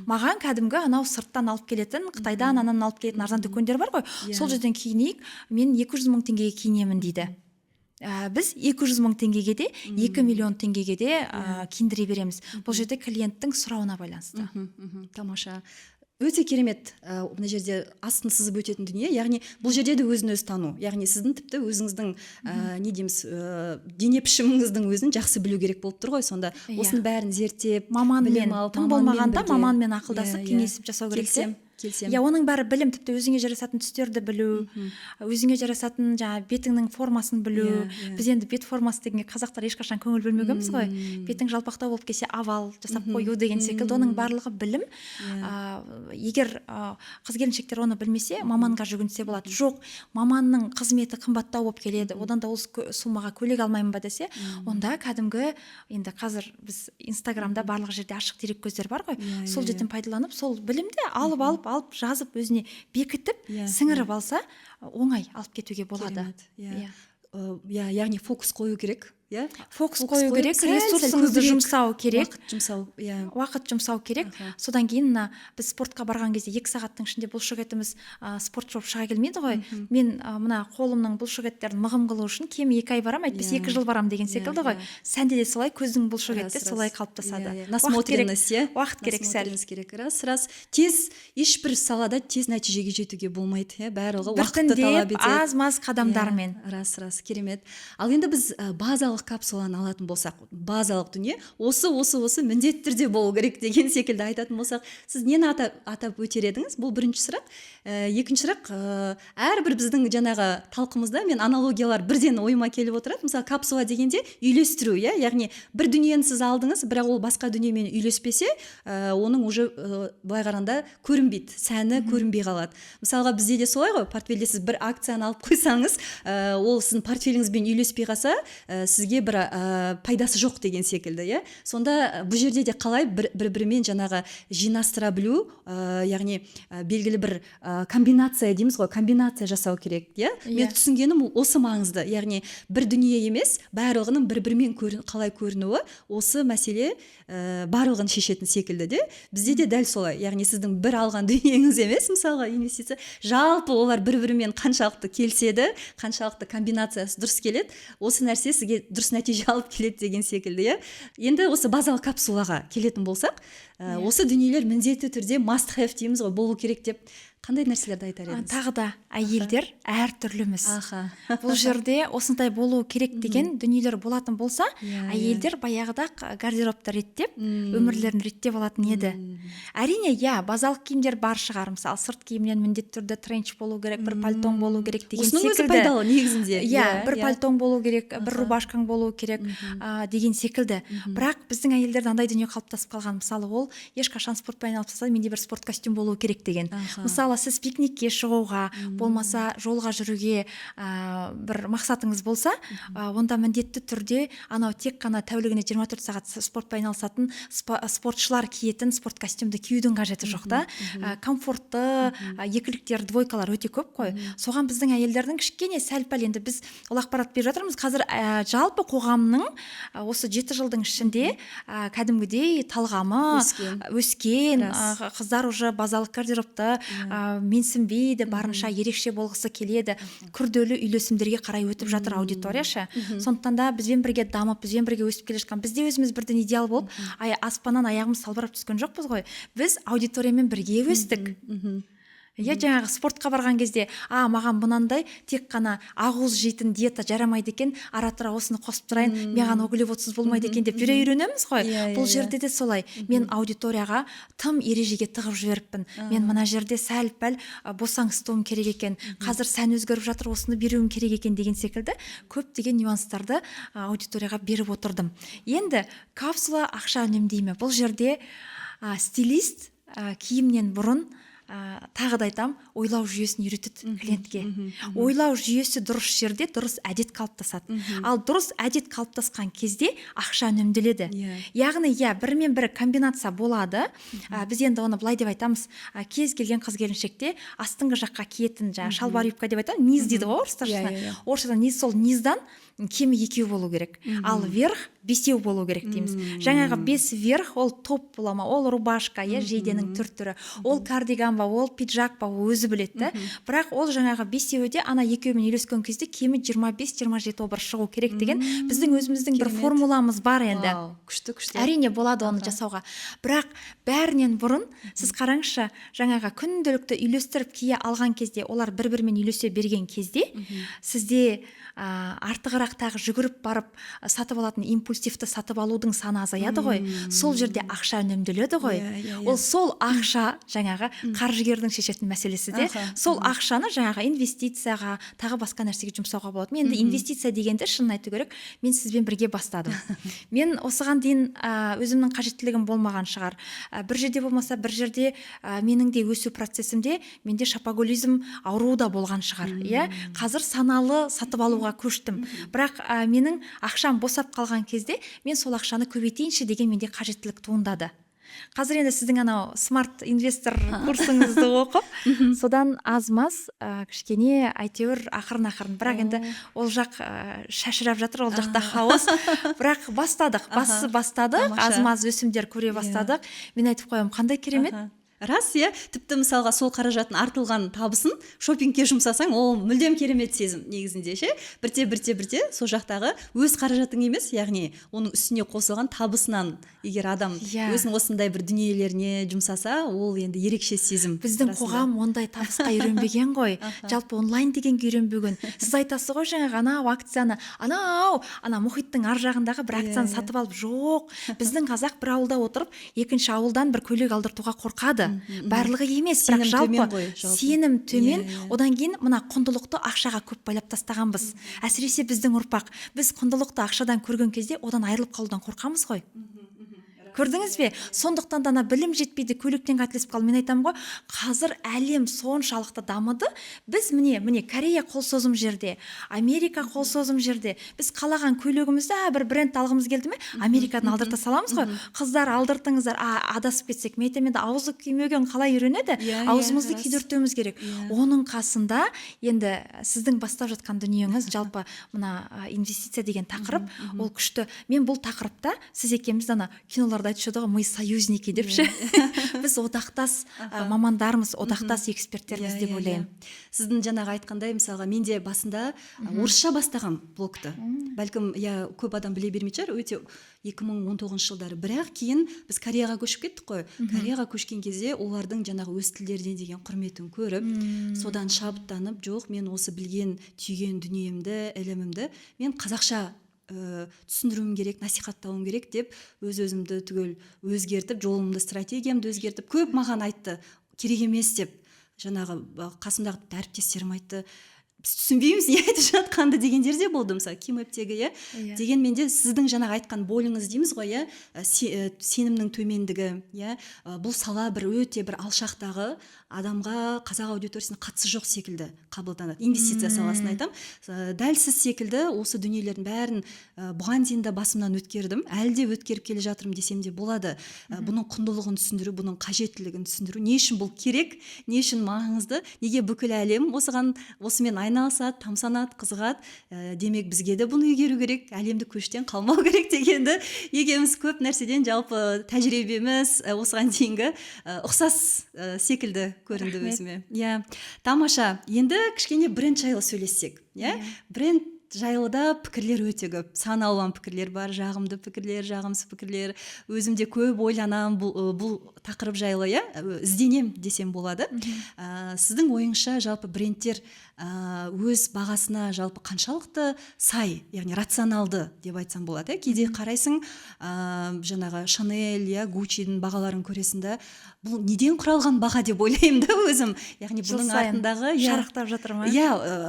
Маған кәдімгі анау сырттан алып келетін, Қытайдан анан алып келетін арзан дүкендер бар ғой, сол жерден киінейік, мен 200 мың теңгеге киінемін дейді. Біз 200 мың теңгеге де, 2 миллион теңгеге де киіндіре береміз. Бұл жерде клиенттің сұрауына байланысты. Тамаша. Өте керемет. Мына жерде астын сызып өтетін дүние, яғни бұл жерде де өзін өзі тану, яғни сіздің тіпті өзіңіздің не дейміз, дене пішіміңіздің өзін жақсы білу керек болып тұр ғой. Сонда осының бәрін зерттеп, маманмен, тым болмағанда маманмен ақылдасып Иә, кеңесіп жасау керек те. Келсем. Иә, оның бәрі білім, тіпті өзіңе жарасатын түстерді білу, өзіңе жарасатын жаңа бетіңнің формасын білу. Біз енді бет формасы дегенге қазақтар ешқашан көңіл бөлмегенбіз ғой. Бетің жалпақтау болып келсе овал жасап қою деген секілді, оның барлығы білім. Егер қыз келіншектер оны білмесе, маманға жүгінсе болады. Жоқ, маманның қызметі қымбаттау болып келеді, одан да ол сумаға көйлек алмаймын ба десе, онда кәдімгі, енді қазір біз Инстаграмда барлық жерде ашық дерек көздер бар ғой, сол жерден пайдаланып, сол білімді алып жазып өзіне бекітіп сіңіріп алса, оңай алып кетуге болады. Яғни фокус қою керек. Фокус қою керек, ресурсыңызды жұмсау керек, уақыт жұмсау керек. Содан кейін біз спортқа барған кезде 2 сағаттың ішінде бұлшықетіміз спорт болып шыға келмейді ғой. Мен мына қолымның бұлшықеттерін мығым қылу үшін кем 2 ай барам, әйтпесе 2 жыл барам деген секілді ғой. Сәнде де солай, көздің бұлшықеттері солай қалыптасады. Насмотренность, уақыт керек сәл. Рас. Тез, ешбір салада тез нәтижеге жетуге болмайды. Барлығы уақытты талап етеді. Аз-маз қадамдармен. Рас, керемет. Ал енді біз базалық капсуланы алатын болсақ, базалық дүние осы міндетті түрде болу керек деген секілді айтатын болсақ, сіз нені атап өтер едіңіз? Бұл бірінші сұрақ. Екінші сұрақ, әрбір біздің жаңағы талқымызда мен аналогиялар бірден ойыма келіп отырады. Мысалы, капсула дегенде үйлестіру, яғни бір дүниені сіз алдыңыз, бірақ ол басқа дүниемен үйлеспесе, оның уже былай қарағанда көрінбейді, сәні көрінбей қалады. Мысалға, бізде де солай ғой, портфельде сіз бір акцияны алып қойсаңыз, ол сіздің портфеліңізбен үйлеспей қалса, сізге бір пайдасы жоқ деген секілді. Сонда бұл жерде де қалай бір-бірімен жаңағы жинастыра білу, яғни белгілі бір комбинация дейміз ғой, комбинация жасау керек. Мен түсінгенім осы маңызды, яғни бір дүние емес, барлығының бір-бірімен қалай көрінуі, осы мәселе барлығын шешетін секілді де. Бізде де дәл солай, яғни сіздің бір алған дүниеңіз емес, мысалға инвестиция, жалпы олар бір-бірімен қаншалықты келседі, қаншалықты комбинациясы дұрыс келеді, осы нәрсе сізге дұрыс нәтиже алып келеді деген секілді. Енді осы базалық капсулаға келетін болсақ, осы дүниелер міндетті түрде must have дейміз ғой, болу керек деп қандай нәрселерді айтар едіңіз? Тағы да әйелдер әртүрліміз. Бұл жерде осындай болу керек деген дүниелер болатын болса, әйелдер баяғыда гардеробты реттеп, өмірлерін реттеп алатын еді. Әрине, базалық киімдер бар шығар, мысалы, сырт киімнен міндетті түрде тренч болу керек, бір пальтоң болу керек деген секілді. Осының өзі пайдалы негізінде. Бір пальтоң болу керек, бір рубашкаң болу керек деген секілді. Бірақ біздің әйелдерде андай дүние қалыптасып қалған, мысалы, ол ешқашан спортпен айналыспаса, менде бір спорт костюм болу керек деген. Мысалы, сіз пикникке шығуға, болмаса жолға жүруге бір мақсатыңыз болса, онда міндетті түрде анау тек қана тәулігіне 24 сағат спортпен айналысатын спортшылар киетін спорт костюмді киюдің қажеті жоқ та. Комфортты екіліктер, двойкалар өте көп қой. Соған біздің әйелдердің кішкене сәл-пәл, енді біз ол ақпарат беріп жатырмыз. Қазір жалпы қоғамның осы 7 жылдың ішінде кәдімгідей талғамы өскен, қыздар уже базалық гардеробты менсінбейді, барынша ерекше болғысы келеді, күрделі үйлесімдерге қарай өтіп жатыр аудиторияшы. Сондықтан да бізбен бірге дамып, бізбен бірге өсіп келе жатқан, бізде өзіміз бірден идеал болып, аспаннан аяғымыз салбырап түскен жоқпыз ғой. Біз аудиториямен бірге өстік. Жаңағы спортқа барған кезде, маған мынандай тек қана ақуыз жейтін диета жарамайды екен, ара-тұра осыны қосып тұрайын, маған углеводсыз болмайды екен деп жүре үйренеміз ғой. Бұл жерде де солай. Мен аудиторияға тым ережеге тығып жіберіппін. Мен мына жерде сәл-пәл босаңсытуым керек екен, қазір сән өзгеріп жатыр, осыны беруім керек екен деген секілді көптеген нюанстарды аудиторияға беріп отырдым. Енді капсула ақша үнемдей ме? Бұл жерде стилист киімнен бұрын тағы да айтам, ойлау жүйесін үйретеді клиентке. Ойлау жүйесі дұрыс жерде дұрыс әдет қалыптасады. Ал дұрыс әдет қалыптасқан кезде ақша үнемделеді. Яғни, бірімен бірі комбинация болады. Біз енді оны былай деп айтамыз, кез келген қыз келіншекте астыңғы жаққа киетін шалбар юбка деп айтамыз, низ дейді ғой орыстаршасына. Орысшадан низ, сол низдан кемі 2 болу керек, ал верх 5 болу керек дейміз. Жаңағы 5 верх ол топ бола ма, ол рубашка, жейденің түр-түрі, ол кардиган ба, ол пиджак ба, өзі біледі да. Бірақ ол жаңағы 5-еуі де ана 2-еуімен үйлескен кезде кемі 25-27 образ шығу керек деген біздің өзіміздің бір формуламыз бар енді. Күшті. Әрине болады оны жасауға. Бірақ бәрінен бұрын сіз қараңызшы, жаңағы күнделікті үйлестіріп кие алған кезде, олар бір-бірімен үйлесе берген кезде, сізде артығырақ тағы жүгіріп барып сатып алатын импульсивті сатып алудың саны азаяды ғой. Сол жерде ақша үнемделеді ғой. Ол сол ақша жаңағы қаржыгердің шешетін мәселесі де. Сол ақшаны жаңағы инвестицияға, тағы басқа нәрсеге жұмсауға болады. Мен енді инвестиция дегенде шынын айту керек, мен сізбен бірге бастадым. Мен осыған дейін өзімнің қажеттілігім болмаған шығар. Бір жерде болмаса, бір жерде менің де өсу процесімде менде шопоголизм ауруы да болған шығар. Қазір саналы сатып алуға көштім. Бірақ менің ақшам босап қалған кезде мен сол ақшаны көбейтейінші деген менде қажеттілік туындады. Қазір енді сіздің анау смарт инвестор курсыңызды оқып, содан аз-маз кішкене әйтеуір ақырын, бірақ енді ол жақ шашырап жатыр, ол жақта хаос. Бірақ бастадық, аз-маз өсімдер көре бастадық. Мен айтып қоямын, қандай керемет. Рас, тіпті мысалға сол қаражаттың артылған табысын шопингке жұмсасаң, ол мүлдем керемет сезім негізінде ше. Бірте сол жақтағы өз қаражатың емес, яғни оның үстіне қосылған табысынан егер адам өзінің осындай бір дүниелеріне жұмсаса, ол енді ерекше сезім. Біздің қоғам ондай табысқа үйренбеген ғой. Жалпы онлайн дегенге үйренбеген. Сіз айтасыз ғой жаңағы анау акцияны, ана мұхиттың ар жағындағы бір акцияны сатып алып, жоқ. Біздің қазақ бір ауылда отырып, екінші ауылдан бір көйлек алдыртуға қорқады. Барлығы емес, бірақ жалпы сенім төмен. Одан кейін мына құндылықты ақшаға көп байлап тастағанбыз. Әсіресе біздің ұрпақ, біз құндылықты ақшадан көрген кезде одан айырылып қалудан қорқамыз ғой. Көрдіңіз бе? Сондықтан да білім жетпейді, көйлектен қателесіп қалды. Мен айтамын ғой, қазір әлем соншалықты дамыды. Біз міне Корея қол созым жерде, Америка қол созым жерде. Біз қалаған көйлегімізді бір бренд алғымыз келді ме? Америкадан алдырта саламыз ғой. Қыздар, алдыртыңыздар. Адасып кетсек, мен айтамын енді аузы күймеген қалай үйренеді? Аузымызды күйдіртуіміз керек. Оның қасында енді сіздің бастап жатқан дүниеңіз, жалпы мына инвестиция деген тақырып, ол күшті. Мен бұл тақырыпта сіз екеуміз киноларда айтышады ғой, мы союзники деп ше. Біз одақтас мамандармыз, одақтас эксперттерміз деп ойлаймын. Сіздің жаңағы айтқандай, мысалға менде басында орысша бастаған блогты. Бәлкім көп адам біле бермейді шығар, өте 2019 жылдары. Бірақ кейін біз Кореяға көшіп кеттік қой. Кореяға көшкен кезде олардың жаңағы өз тілдеріне деген құрметін көріп, содан шабыттанып, жоқ, мен осы білген, түйген дүниемді, ілімімді мен қазақша түсіндіруім керек, насихаттауым керек деп өз-өзімді түгел өзгертіп, жолымды, стратегиямды өзгертіп, көп маған айтты, керек емес деп. Жаңағы қасымдағы әріптестерім айтты, біз түсінбейміз не айтып жатқанды дегендер де болды, мысалы Кимэптегі деген менде сіздің жаңағы айтқан болыңыз дейміз ғой, сенімнің төмендігі, бұл сала бір өте бір алшақтағы адамға, қазақ аудиториясына қатысы жоқ секілді қабылданады. Инвестиция саласын айтам. Дәл сіз секілді осы дүниелердің бәрін бұған дейін де басымнан өткердім. Әлі де өткеріп келе жатырмын десем де болады. Бұның құндылығын түсіндіру, бұның қажеттілігін түсіндіру, не үшін бұл керек, не үшін маңызды, неге бүкіл әлем осымен айналысады, тамсанады, қызығады. Демек бізге де бұны игеру керек, әлемді көштен қалмау керек дегенді екеуміз көп нәрседен жалпы тәжірибеміз осыған дейінгі ұқсас секілді көрінді өзіме. Тамаша. Енді кішкене бренд жайлы сөйлессек. Бренд жайлыда пікірлер өте көп. Сан алуан пікірлер бар, жағымды пікірлер, жағымсыз пікірлер. Өзімде көп ойланам бұл тақырып жайлы, ізденем десем болады. Сіздің ойыңызша жалпы брендтер өз бағасына жалпы қаншалықты сай, яғни рационалды деп айтсам болады. Кейде қарайсың, жаңағы Шанель, Гуччидің бағаларын көресіңді, бұл неден құралған баға деп ойлаймын да өзім. Яғни бұның артындағы шарықтап жатыр ма?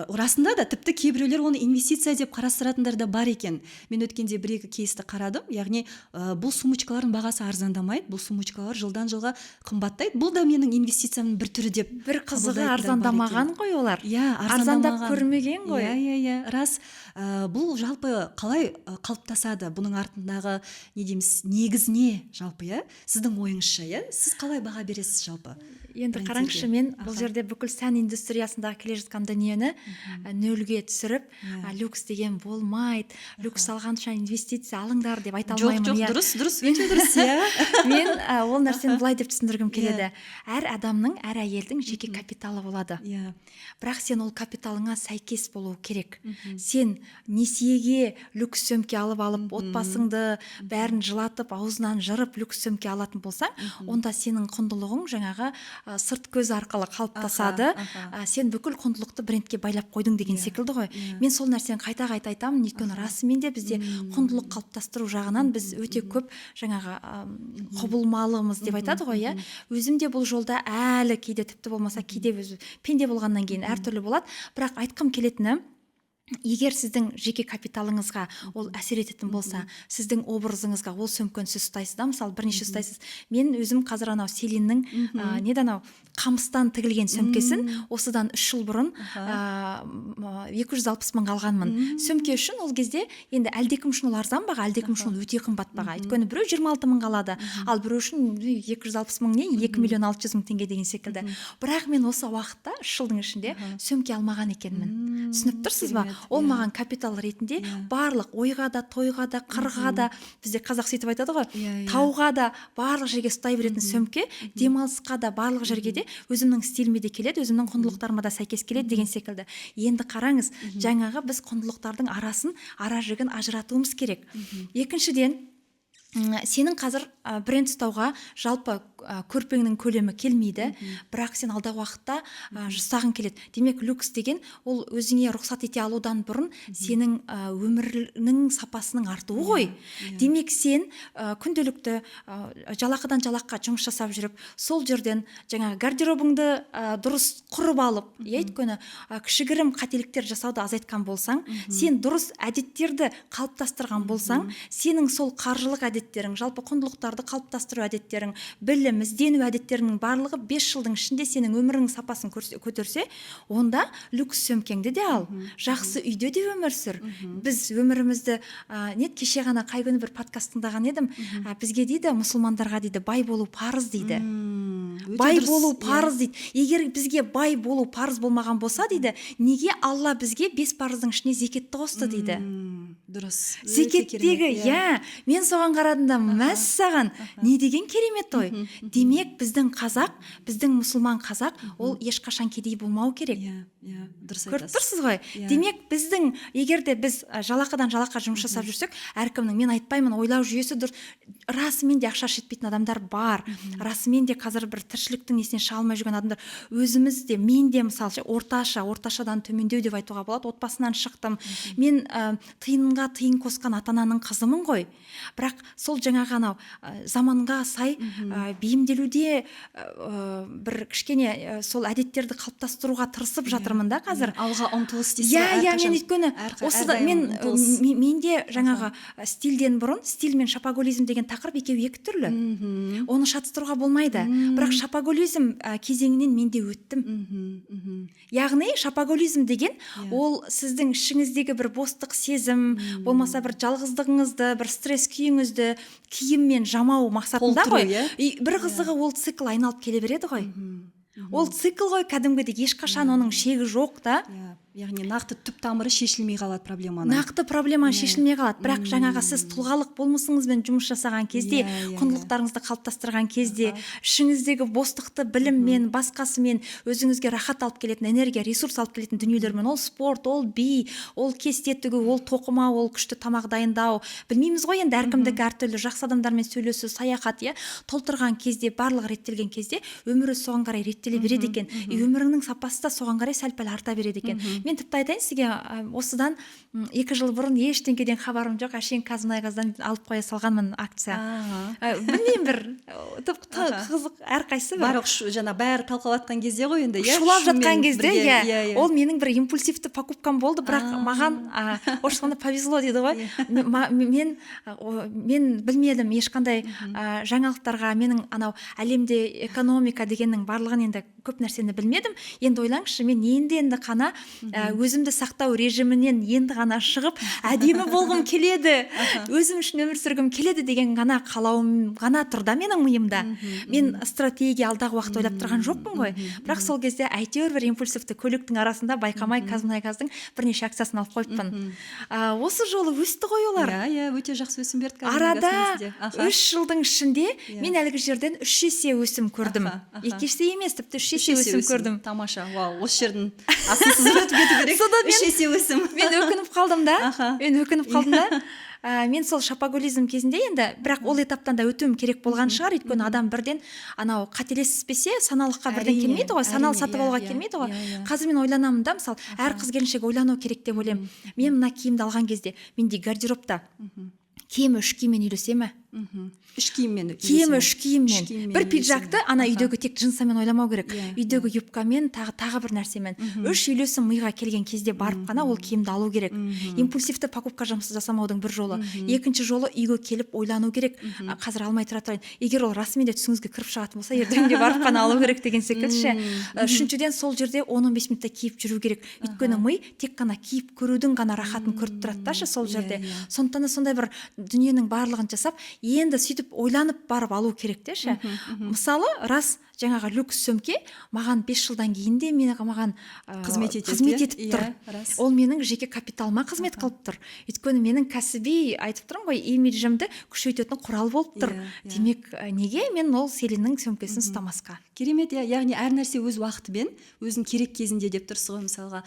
Расында да тіпті кейбіреулер оны инвестиция деп қарастыратындар да бар екен. Мен өткенде бір-екі кейсті қарадым. Яғни бұл сумочкалардың бағасы арзандамайды, бұл сумочкалар жылдан жылға қымбаттайды. Бұл да менің инвестициямның бір түрі деп. Бір қызығы арзандамаған ғой олар. арзандап көрмеген ғой. Иә, рас. Бұл жалпы қалай қалыптасады? Бұның артындағы не дейміз, негізіне жалпы, иә? Сіздің ойыңызша, иә? Сіз қалай баға бересіз жалпы? Енді қараңызшы, мен бұл жерде бүкіл сән индустриясындағы келе жатқан дүниені нөлге түсіріп, люкс деген болмайды, люкс алғанша инвестиция алыңдар деп айта алмаймын. Жоқ, дұрыс, өте дұрыс, иә. Мен ол нәрсені былай деп түсіндіргім келеді. Әр адамның, әр әйелдің жеке капиталы болады. Бірақ сен ол капиталыңа сәйкес болу керек. Сен несиеге люкс сөмке алып, отбасыңды бәрін жылатып, аузынан жырып люкс сөмке алатын болсаң, онда сенің құндылығың жаңағы сырт көз арқылы қалыптасады. Сен бүкіл құндылықты брендке байлап қойдың деген секілді ғой. Мен сол нәрсені қайта айтамын, өйткені расымен де бізде құндылық қалыптастыру жағынан біз өте көп жаңағы құбылмалымыз деп айтады ғой, иә. Өзім де бұл жолда әлі кейде, тіпті болмаса кейде пенде болғаннан кейін әртүрлі болады. Бірақ айтқым келетіні, егер сіздің жеке капиталыңызға ол әсер ететін болса, сіздің образыңызға ол сөмкені сіз ұстайсыз да, мысалы бірнеше ұстайсыз. Мен өзім қазір анау Селиннің қамыстан тігілген сөмкесін осыдан 3 жыл бұрын 260 мыңға алғанмын. Сөмке үшін ол кезде енді әлдекім үшін ол арзан баға, әлдекім үшін ол өте қымбат баға. Өйткені біреу 26 мыңға алады, ал біреу үшін 260 мың не, 2 миллион 600 мың теңге деген секілді. Бірақ мен осы уақытта 3 жылдың ішінде сөмке алмаған екенмін. Түсініп тұрсыз ба? Ол маған капитал ретінде барлық ойға да, тойға да, қырға да, бізде қазақ сөйтіп айтады ғой, тауға да, барлық жерге ұстай беретін сөмке, демалысқа да, барлық жерге де өзімнің стиліме де келеді, өзімнің құндылықтарыма да сәйкес келеді деген секілді. Енді қараңыз, жаңағы біз құндылықтардың ара жігін ажыратуымыз керек. Екіншіден, сенің қазір бренд ұстауға жалпы көрпеңнің көлемі келмейді, бірақ сен алдағы уақытта жасағың келеді. Демек, люкс деген ол өзіңе рұқсат ете алудан бұрын сенің өмірінің сапасының артуы ғой. Демек, сен күнделікті жалақыдан жалаққа жұмыс жасап жүріп, сол жерден жаңағы гардеробыңды дұрыс құрып алып, өйткені кішігірім қателіктер жасауды азайтқан болсаң, сен дұрыс әдеттерді қалыптастырған болсаң, сенің сол қаржылық әдеттерің, жалпы құндылықтарды қалыптастыру әдеттерің, білім, іздену әдеттерінің барлығы 5 жылдың ішінде сенің өміріңнің сапасын көтерсе, онда люкс сөмкеңді де ал, жақсы үйде де өмір сүр. Біз өмірімізді, кеше ғана қай күні бір подкаст тыңдаған едім, бізге дейді, мұсылмандарға дейді, бай болу парыз дейді. Бай болу парыз дейді. Егер бізге бай болу парыз болмаған болса дейді, неге Алла бізге 5 парыздың ішіне зекетті қосты дейді. Дұрыс. Зекеттегі, мен соған қарадым да, мәссаған, не деген керемет ой. Демек, біздің қазақ, біздің мұсылман қазақ, ол ешқашан кедей болмау керек. Дұрыс айтасыз. Көріп тұрсыз ғой? Демек, біздің, егер де біз жалақыдан жалаққа жұмыс жасап жүрсек, әркімнің, мен айтпаймын, ойлау жүйесі дұрыс, расымен де ақша жетпейтін адамдар бар. Расымен де қазір бір тіршіліктің несінен шыға алмай жүрген адамдар. Өзіміз де, мен де мысалы орташадан төмендеу деп айтуға болады. Отбасынан шықтым. Мен тиынға тиын қосқан ата-ананың қызымын ғой. Бірақ сол жаңағы анау заманға сай бейімделуде бір кішкене сол әдеттерді қалыптастыруға тырысып жатырмын да қазір. Алға ұмтылыс дейсіз. Мен өйткені менде жаңағы стильден бұрын, стиль мен шопоголизм деген тақырып екеуі екі түрлі. Оны шатыстыруға болмайды. Бірақ шопоголизм кезеңінен мен де өттім. Яғни шопоголизм деген ол сіздің ішіңіздегі бір бостық сезім, болмаса бір жалғыздығыңызды, бір стресс күйіңізді киіммен жамау мақсатында ғой. Бір қызығы ол цикл айналып келе береді ғой. Ол цикл ғой, кәдімгідей ешқашан оның шегі жоқ та. Яғни нақты түп тамыры шешілмей қалады проблеманы. Нақты проблеманы шешілмей қалады. Бірақ жаңағы сіз тұлғалық болмысыңызбен жұмыс жасаған кезде, құндылықтарыңызды қалыптастырған кезде, ішіңіздегі бостықты біліммен, басқасымен өзіңізге рахат алып келетін энергия, ресурс алып келетін дүниелермен, ол спорт, ол би, ол кесте тігу, ол тоқыма, ол күшті тамақ дайындау, білмейміз ғой енді әркімдікі әртүрлі, жақсы адамдармен сөйлесу, саяхат, толтырған кезде, барлығы реттелген кезде өмірі соған қарай реттеле береді екен. Өміріңнің сапасы да соған қарай сәл-пәл арта береді екен. мен тіпті айтайын сізге, осыдан 2 жыл бұрын ештеңеден хабарым жоқ, әшейін Қазмұнайгаздан алып қоя салғанмын акция. Білмеймін, бір қызық, әрқайсысы барлық жаңа бәрі талқылап жатқан кезде ғой енді, шулап жатқан кезде, ол менің бір импульсивті покупкам болды, бірақ маған орысшалғанда повезло дейді ғой. Мен білмедім ешқандай жаңалықтарға, менің анау әлемде экономика дегеннің барлығын енді көп нәрсені білмедім. Енді ойлаңызшы, мен енді қана өзімді сақтау режимінен енді ғана шығып, әдемі болғым келеді, өзім үшін өмір сүргім келеді деген ғана қалауым ғана тұрда менің миымда. Мен стратегия алдағы уақыт ойлап тұрған жоқпын ғой. Бірақ сол кезде әйтеуір бір импульсивті көліктің арасында байқамай Қазмұнайгаздың бірнеше акциясын алып қойыппын. Осы жолы өсті ғой олар. Өте жақсы өсім берді. Арада 3 жылдың ішінде мен әлгі жерден 3 есе өсім көрдім. 2 есе емес, тіпті 3 есе өсім көрдім. Тамаша, вау, осы жердің асын сызып өтіп кету керек. 3 есе өсім. Мен өкініп қалдым да. Мен сол шапоголизм кезінде енді, бірақ ол этаптан да өтуім керек болған шығар, өйткені адам бірден анау қателеспесе саналыққа бірден келмейді ғой, саналы сатып алуға келмейді ғой. Қазір мен ойланамын да, мысалы, әр қыз келіншек ойлану керек деп ойлаймын. Мен мына киімді алған кезде, менде гардеробта киімі 3 киіммен үйлесе ме? 3 киіммен. Киімі 3 киіммен. Бір пиджакты ана үйдегі тек джинсамен ойламау керек. Үйдегі юбкамен, тағы бір нәрсемен. 3 үйлесім миға келген кезде барып қана ол киімді алу керек. Импульсивті покупка жасамаудың бір жолы. Екінші жолы үйге келіп ойлану керек. Қазір алмай тұра тұрайын. Егер ол расымен де түсіңізге кіріп шығатын болса, ертеңге барып қана алу керек деген секілді. Үшіншіден сол жерде 10-15 минутта киіп жүру керек. Өйткені ми тек қана киіп көрудің ғана рахатын көріп тұрады да сол жерде. Сондықтан сондай бір дүниенің барлығын жасап, енді сөйтіп ойланып барып алу керек те ше. Мысалы, рас жаңағы люкс сөмке маған 5 жылдан кейін де маған қызмет етіп тұр. Ол менің жеке капиталыма қызмет қылып тұр. Өйткені менің кәсіби, айтып тұрмын ғой, имиджімді күшейтетін құрал болып тұр. Демек, неге мен ол Селиннің сөмкесін ұстамасқа? Керемет, яғни әр нәрсе өз уақытымен, өзінің керек кезінде деп тұрсыз ғой. Мысалға,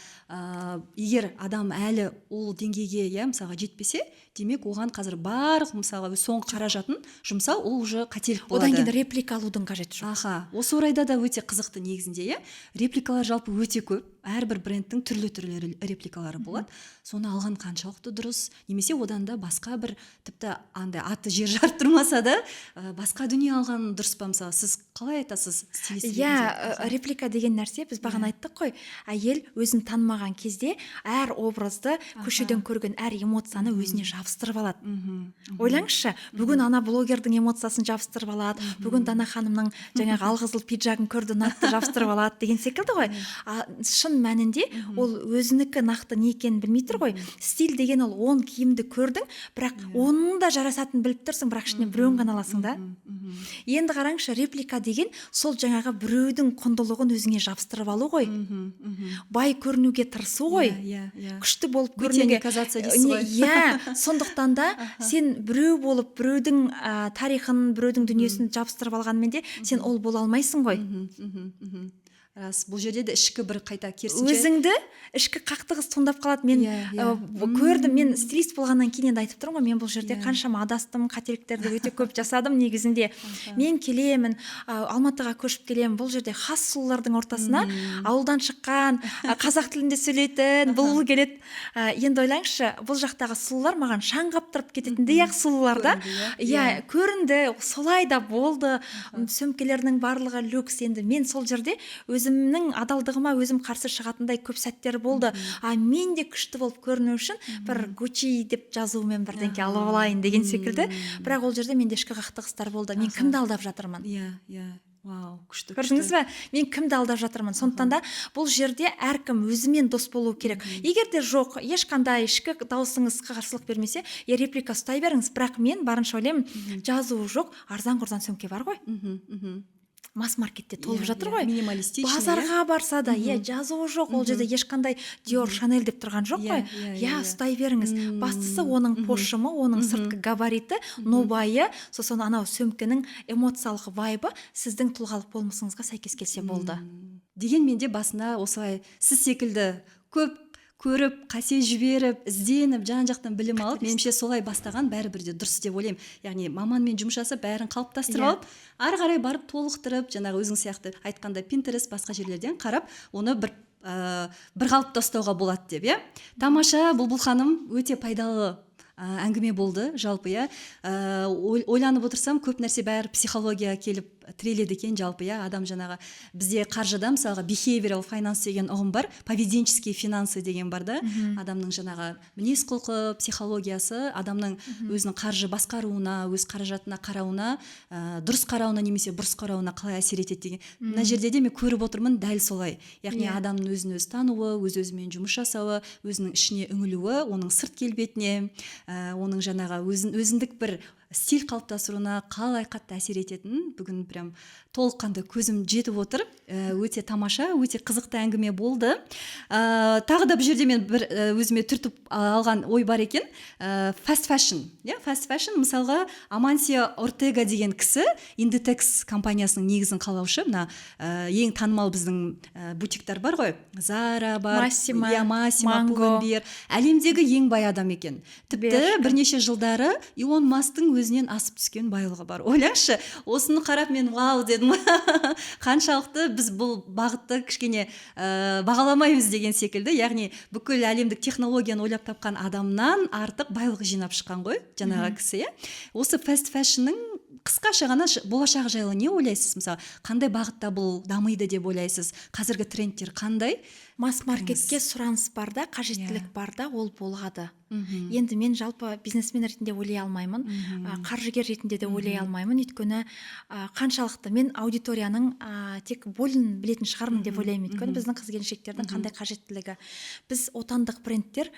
егер адам әлі ол деңгейге, мысалға жетпесе, демек оған қазір барлық мысалға соңғы қаражатын жұмсау, ол уже қателік болады. Одан кейін реплика алудың қажеті жоқ. Осы орайда да өте қызықты негізінде, репликалар жалпы өте көп. Әрбір брендтің түрлі репликалары болады. Соны алған қаншалықты дұрыс, немесе одан да басқа бір тіпті андай аты жер жар тұрмаса да, басқа дүние алған дұрыс па? Мысалы, сіз қалай айтасыз? Реплика деген нәрсе, біз бағана айттық қой, әйел өзін танымаған кезде әр образды, көшеден көрген әр эмоцияны өзіне жабыстырып алады. Ойлаңызшы, бүгін ана блогердің эмоциясын жабыстырып алады, бүгін Дана ханымның жаңағы алқызыл пиджагын көрді, ұнатты, жабыстырып алады деген секілді ғой. Шын мәнінде ол өзінікі нақты не екенін білмей тұр ғой. Стиль деген ол 10 киімді көрдің, бірақ оның да жарасатын біліп тұрсың, бірақ ішінен біреуін ғана аласың да. Енді қараңызшы, реплика деген сол жаңағы біреудің құндылығын өзіңе жабыстырып алу ғой. Бай көрінуге тырысу ғой. Күшті болып көрінуге. Сондықтан да сен біреу болып, біреудің тарихын, біреудің дүниесін жабыстырып алғанмен де сен ол бола алмайсың ғой. Рас, бұл жерде де ішкі бір қайта керісінше өзіңді ішкі қақтығыс туындап қалады. Мен көрдім, мен стилист болғаннан кейін енді айтып тұрмын ғой, мен бұл жерде қаншама адастым, қателіктерді өте көп жасадым негізінде. Мен келемін, Алматыға көшіп келемін, бұл жерде хас сұлулардың ортасына ауылдан шыққан, қазақ тілінде сөйлейтін бұл келеді. Енді ойлаңызшы, бұл жақтағы сұлулар маған шаң қаптырып кететіндей ақ сұлулар да. Көрінді, солай да болды. Сөмкелерінің барлығы люкс. Енді мен сол жерде өзімнің адалдығыма өзім қарсы шығатындай көп сәттер болды. Мен де күшті болып көріну үшін бір Gucci деп жазуымен бірдеңке алып алайын деген секілді. Бірақ ол жерде менде ішкі қақтығыстар болды. Мен кімді алдап жатырмын? Вау, күшті. Көрдіңіз бе? Мен кімді алдап жатырмын? Сондықтан да бұл жерде әркім өзімен дос болу керек. Егер де жоқ, ешқандай ішкі даусыңыз қарсылық бермесе, реплика ұстай беріңіз. Бірақ мен барынша ойлаймын, жазуы жоқ, арзан-құрзан сөмке бар ғой. Масс-маркетте толып жатыр ғой. Минималистичный. Базарға барса да, жазуы жоқ, ол жерде ешқандай Dior, Chanel деп тұрған жоқ қой. Ұстай беріңіз. Бастысы оның пошымы, оның сыртқы габариті, нобайы, сосын анау сөмкенің эмоциялық вайбы сіздің тұлғалық болмысыңызға сәйкес келсе болды. Дегенмен де басына осылай сіз секілді көп көріп, қате жіберіп, ізденіп, жан-жақтан білім алып, меніңше солай бастаған бәрібір де дұрыс деп ойлаймын. Яғни маманмен жұмыс жасап, бәрін қалыптастырып алып, ары қарай барып толықтырып, жаңағы өзің сияқты айтқанда Pinterest басқа жерлерден қарап, оны бір бір қалыпта ұстауға болады деп, иә. Тамаша, Бұлбұл ханым, өте пайдалы әңгіме болды жалпы, иә. Ойланып отырсам, көп нәрсе бәрі психология келіп тіреледі екен жалпы, иә. Адам жаңағы бізде қаржыда мысалға behavioral finance деген ұғым бар, поведенческие финансы деген бар да. Адамның жаңағы мінез құлқы, психологиясы, адамның өзінің қаржы басқаруына, өз қаражатына қарауына, дұрыс қарауына немесе бұрыс қарауына қалай әсер етеді деген. Мына жерде де мен көріп отырмын дәл солай. Яғни адамның өзін өзі тануы, өз-өзімен жұмыс жасауы, өзінің ішіне үңілуі, оның сырт келбетіне, оның жаңағы өзіндік бір стиль қалыптастыруына қалай қатты әсер ететінін бүгін прям толыққанды көзім жетіп отыр. Өте тамаша, өте қызықты әңгіме болды. Тағы да бұл жерде мен бір өзіме түртіп алған ой бар екен. Fast fashion. Fast fashion мысалға Амансия Ортега деген кісі Inditex компаниясының негізін қалаушы. Мына ең танымал біздің бутиктар бар ғой. Zara бар, Massimo, Mango. Pull&Bear. Әлемдегі ең бай адам екен. Тіпті бірнеше жылдары Илон Масктың өзінен асып түскен байлығы бар. Ойлашы, осыны қарап мен вау дедім. Қаншалықты біз бұл бағытты кішкене бағаламаймыз деген секілді. Яғни бүкіл әлемдік технологияны ойлап тапқан адамнан артық байлығы жинап шыққан ғой, жаңағы кісі. Осы fast fashionның қысқаша ғана болашағы жайлы не ойлайсыз? Мысалы, қандай бағытта бұл дамиды деп ойлайсыз? Қазіргі трендтер қандай? Масс-маркетке сұраныс барда, қажеттілік барда ол болады. Енді мен жалпы бизнесмен ретінде ойлай алмаймын, қаржыгер ретінде де ойлай алмаймын. Өйткені қаншалықты мен аудиторияның тек болын білетін шығармын деп ойлаймын. Өйткені біздің қыз-келіншектердің қандай қажеттілігі. Біз отандық брендтер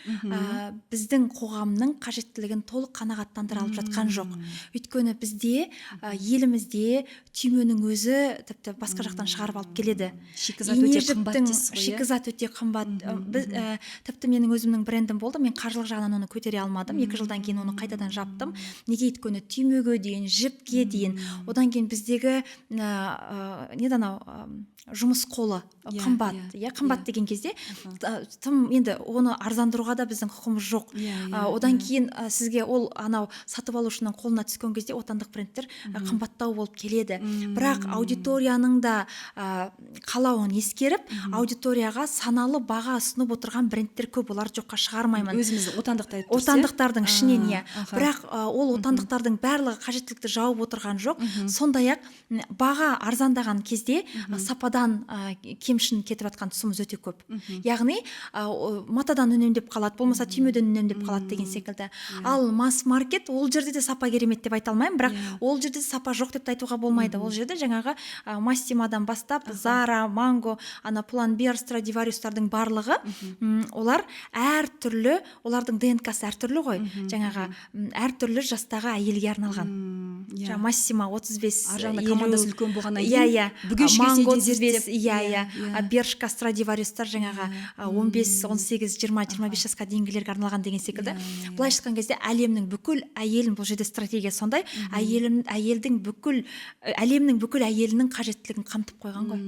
біздің қоғамның қажеттілігін толық қанағаттандыра алып жатқан жоқ. Өйткені бізде елімізде түйменің өзі тіпті басқа жақтан шығарып алып келеді. Шикізат өте қымбат. Тіпті менің өзімнің брендім болды, мен қаржылық жағынан оны көтере алмадым. 2 жылдан кейін оны қайтадан жаптым. Неге? Өйткені түймеге дейін, жіпке дейін, одан кейін біздегі жұмыс қолы қымбат. Қымбат деген кезде тым енді оны арзандыруға да біздің құқымыз жоқ. Одан кейін сізге ол анау сатып алушының қолына түскен кезде отандық брендтер қымбаттау болып келеді. Бірақ аудиторияның да қалауын ескеріп, аудиторияға саналы баға ұсынып отырған брендтер көп, олар жоққа шығармаймын. Өзіміздің отандықтардың ішінен, бірақ ол отандықтардың барлығы қажеттілікті жауып отырған жоқ. Сондай-ақ баға арзандаған кезде сападан кемшін кетіп жатқан тұсымыз өте көп. Яғни матадан үнемдеп қалады, болмаса түймеден үнемдеп қалады деген секілді. Ал масс-маркет, ол жерде де сапа керемет деп айта алмаймын, бірақ ол жерде сапа жоқ деп айтуға болмайды. Ол жерде жаңағы Массимадан бастап Zara, Mango, Pull&Bear, Stradivarius'тардың барлығы, олар әртүрлі, олардың ДНК-сы әртүрлі ғой. Жаңағы әртүрлі жастағы әйелге арналған. Массима 35, командасы үлкен болғаннан кейін Mango 35, Бершка, Stradivarius'тар жаңағы 15, 18, 20, 25 жасқа дейінгілерге арналған деген секілді. Былай шыққан кезде әлемнің бүкіл әйелін, бұл жерде стратегия сондай, әлемнің бүкіл әйелінің қажеттілігін қамтып қойған ғой.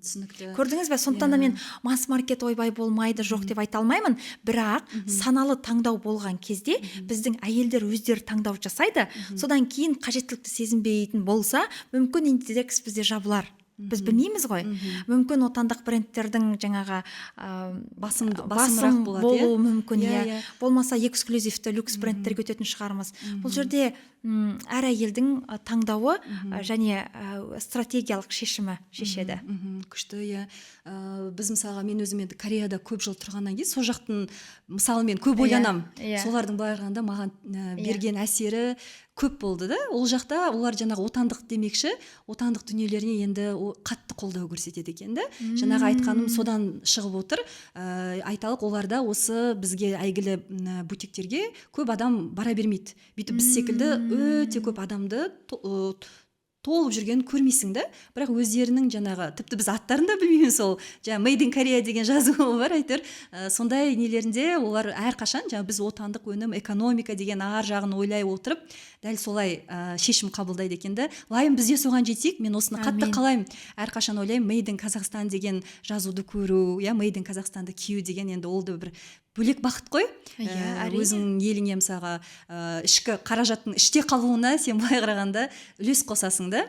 Түсінікті. Көрдіңіз бе? Сондықтан да мен масс-маркет ойбай болмайды, жоқ деп айта алмаймын, бірақ саналы таңдау болған кезде біздің әйелдер өздері таңдау жасайды. Содан кейін қажеттілікті сезінбейтін болса, мүмкін Inditex бізде жабылар. Біз білмейміз ғой. Мүмкін отандық брендтердің жаңағы басым болуы мүмкін. Болмаса эксклюзивті люкс брендтерге өтетін шығармыз. Бұл жерде әр әйелдің таңдауы және стратегиялық шешімі шешеді. Күшті, біз мысалға мен өзім енді Кореяда көп жыл тұрғаннан кейін сол жақтың мысалы мен көп ойланам. Солардың былай қарағанда маған берген әсері көп болды да. Ол жақта олар жаңағы отандық демекші, отандық дүниелеріне енді қатты қолдау көрсетеді екен да. Жаңағы айтқаным содан шығып отыр. Айталық, оларда осы бізге әйгілі бутиктерге көп адам бара бермейді. Бүйтіп біз секілді өте көп адамды толып жүргенін көрмейсің да, бірақ өздерінің жаңағы тіпті біз аттарын да білмейміз, ол жаңағы Made in Korea деген жазуы бар әйтеуір. Сондай нелерінде олар әрқашан жаңағы біз отандық өнім, экономика деген ар жағын ойлай отырып, дәл солай шешім қабылдайды екен да. Лайым бізде соған жетейік, мен осыны қатты қалаймын. Әрқашан ойлаймын Made in Kazakhstan деген жазуды көру, Made in Kazakhstan'ды кию деген енді ол да бір бөлек бақыт қой. Иә, әрине. Өзің еліңе мысалға ішкі қаражаттың іште қалуына сен былай қарағанда үлес қосасың да.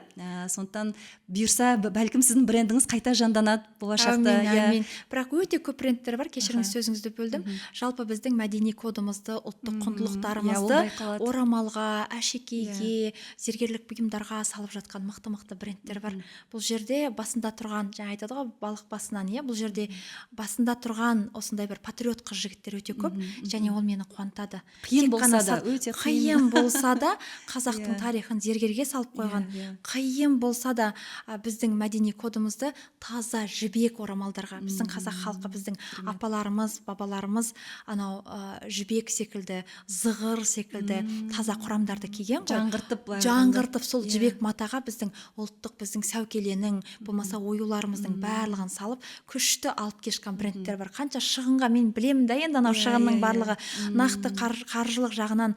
Сондықтан бұйырса бәлкім сіздің брендіңіз қайта жанданады болашақта. Әмин. Бірақ өте көп брендтер бар, кешіріңіз сөзіңізді бөлдім. Жалпы біздің мәдени кодымызды, ұлттық құндылықтарымызды орамалға, әшекейге, зергерлік бұйымдарға салып жатқан мықты брендтер бар. Бұл жерде басында тұрған, жаңа айтады ғой, балық басынан, бұл жерде басында тұрған осындай бір патриот қыз жігіттер өте көп, және ол мені қуантады. Қиын болса да, өте қиын болса да, қазақтың тарихын зергерге салып қойған. Қиын болса да, біздің мәдени кодымызды таза жібек орамалдарға, біздің қазақ халқы, біздің апаларымыз, бабаларымыз анау жібек секілді, зығыр секілді таза құрамдарды киген ғой. Жаңғыртып сол жібек матаға біздің ұлттық, біздің сәукеленің, болмаса оюларымыздың барлығын салып, күшті алып кешкен брендтер бар. Қанша шығынға, мен білемін да, енді анау шығынның барлығы нақты қаржылық жағынан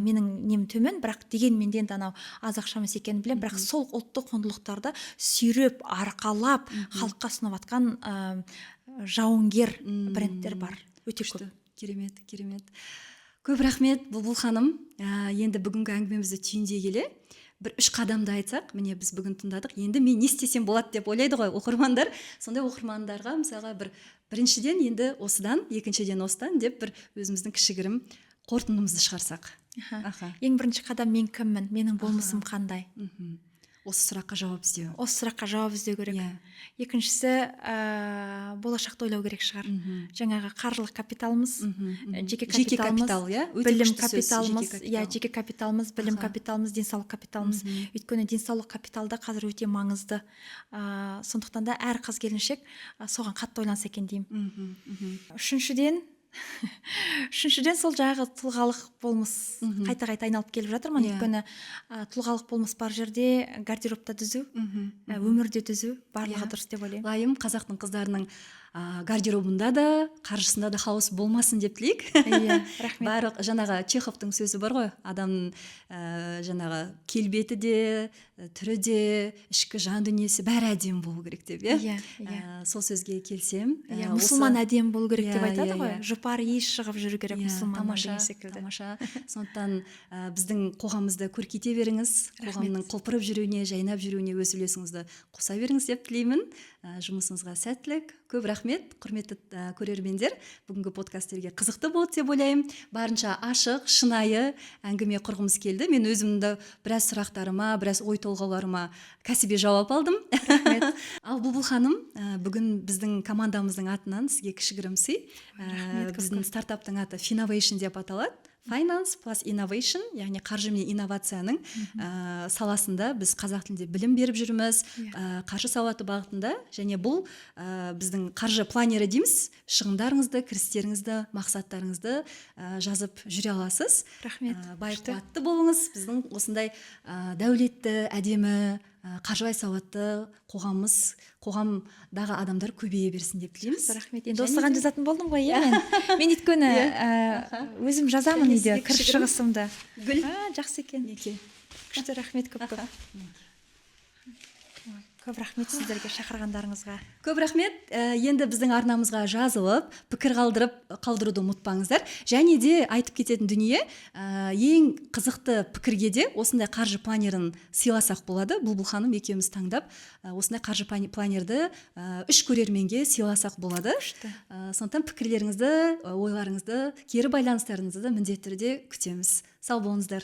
менің нем төмен, бірақ дегенмен де анау аз ақша емес екенін білемін, бірақ сол ұлттық құндылықтарды сүйреп, арқалап халыққа ұсынып жатқан жауынгер брендтер бар. Өте көп. Керемет. Көп рахмет Бұлбұл ханым. Енді бүгінгі әңгімемізді түйіндей келе, бір 3 қадамды айтсақ, міне біз бүгін тыңдадық. Енді мен не істесем болады деп ойлайды ғой оқырмандар. Сондай оқырмандарға мысалға біріншіден енді осыдан, екіншіден осыдан деп бір өзіміздің кішігірім қорытындымызды шығарсақ. Ең бірінші қадам, мен кіммін, менің болмысым қандай. Осы сұраққа жауап іздеу. Осы сұраққа жауап іздеу керек. Екіншісі, болашақты ойлау керек шығар. Жаңағы қаржылық капиталымыз, жеке капитал, білім капиталымыз, жеке капиталымыз, білім капиталымыз, денсаулық капиталымыз. Өйткені денсаулық капиталда қазір өте маңызды. Сондықтан да әр қыз келіншек соған қатты ойланса екен деймін. Үшіншіден сол жағы тұлғалық болмыс қайта айналып келіп жатырмын. Өйткені тұлғалық болмыс бар жерде гардеробта түзу, өмірде түзу, барлығы дұрыс деп ойлаймын. Лайым қазақтың қыздарының гардеробында да, қаржысында да хаос болмасын деп тілейік. Рахмет. Барлық жаңағы Чеховтың сөзі бар ғой, адамның жаңағы келбеті де, түрі де, ішкі жан дүниесі бәрі әдемі болу керек деп, сол сөзге келсем. Мұсылман әдемі болу керек деп айтады ғой. Жұпар иіс шығып жүру керек мұсылман деген секілді. Тамаша. Сондықтан біздің қоғамымызды көркейте беріңіз, қоғамның құлпырып жүруіне, жайнап жүруіне өз үлесіңізді қоса беріңіз деп тілеймін. Жұмысыңызға сәттілік. Көп рахмет, құрметті көрермендер. Бүгінгі подкасттерге қызықты болды деп ойлаймын. Барынша ашық, шынайы әңгіме құрғымыз келді. Мен өзімді біраз сұрақтарыма, біраз ой толғауларыма кәсіби жауап алдым. Рахмет. Ал Бұлбұл ханым, бүгін біздің командамыздың атынан сізге кішігірім сый. Біздің стартаптың аты Finovation деп аталады. Finance plus Innovation, яғни қаржы мен инновацияның саласында біз қазақ тілінде білім беріп жүрміз, қаржы сауаты бағытында, және бұл біздің қаржы планері дейміз. Шығындарыңызды, кірістеріңізді, мақсаттарыңызды жазып жүре аласыз. Рахмет. Бай қуатты болыңыз. Біздің осындай дәулетті, әдемі, қаржылай сауатты қоғамдағы адамдар көбейе берсін деп тілейміз. Рахмет. Енді осыған жазатын болдым ғой, мен өйткені өзім жазамын үйде кір шығысымды. Жақсы екен. Күшті, рахмет көп. Көп рахмет сіздерге шақырғандарыңызға. Көп рахмет. Енді біздің арнамызға жазылып, пікір қалдыруды ұмытпаңыздар. Және де айтып кететін дүние, ең қызықты пікірге де осындай қаржы планерін сыйласақ болады. Бұлбұл ханым екеуміз таңдап, осындай қаржы планерді 3 көрерменге сыйласақ болады. Сондықтан пікірлеріңізді, ойларыңызды, кері байланыстарыңызды міндетті түрде күтеміз. Сау болыңыздар.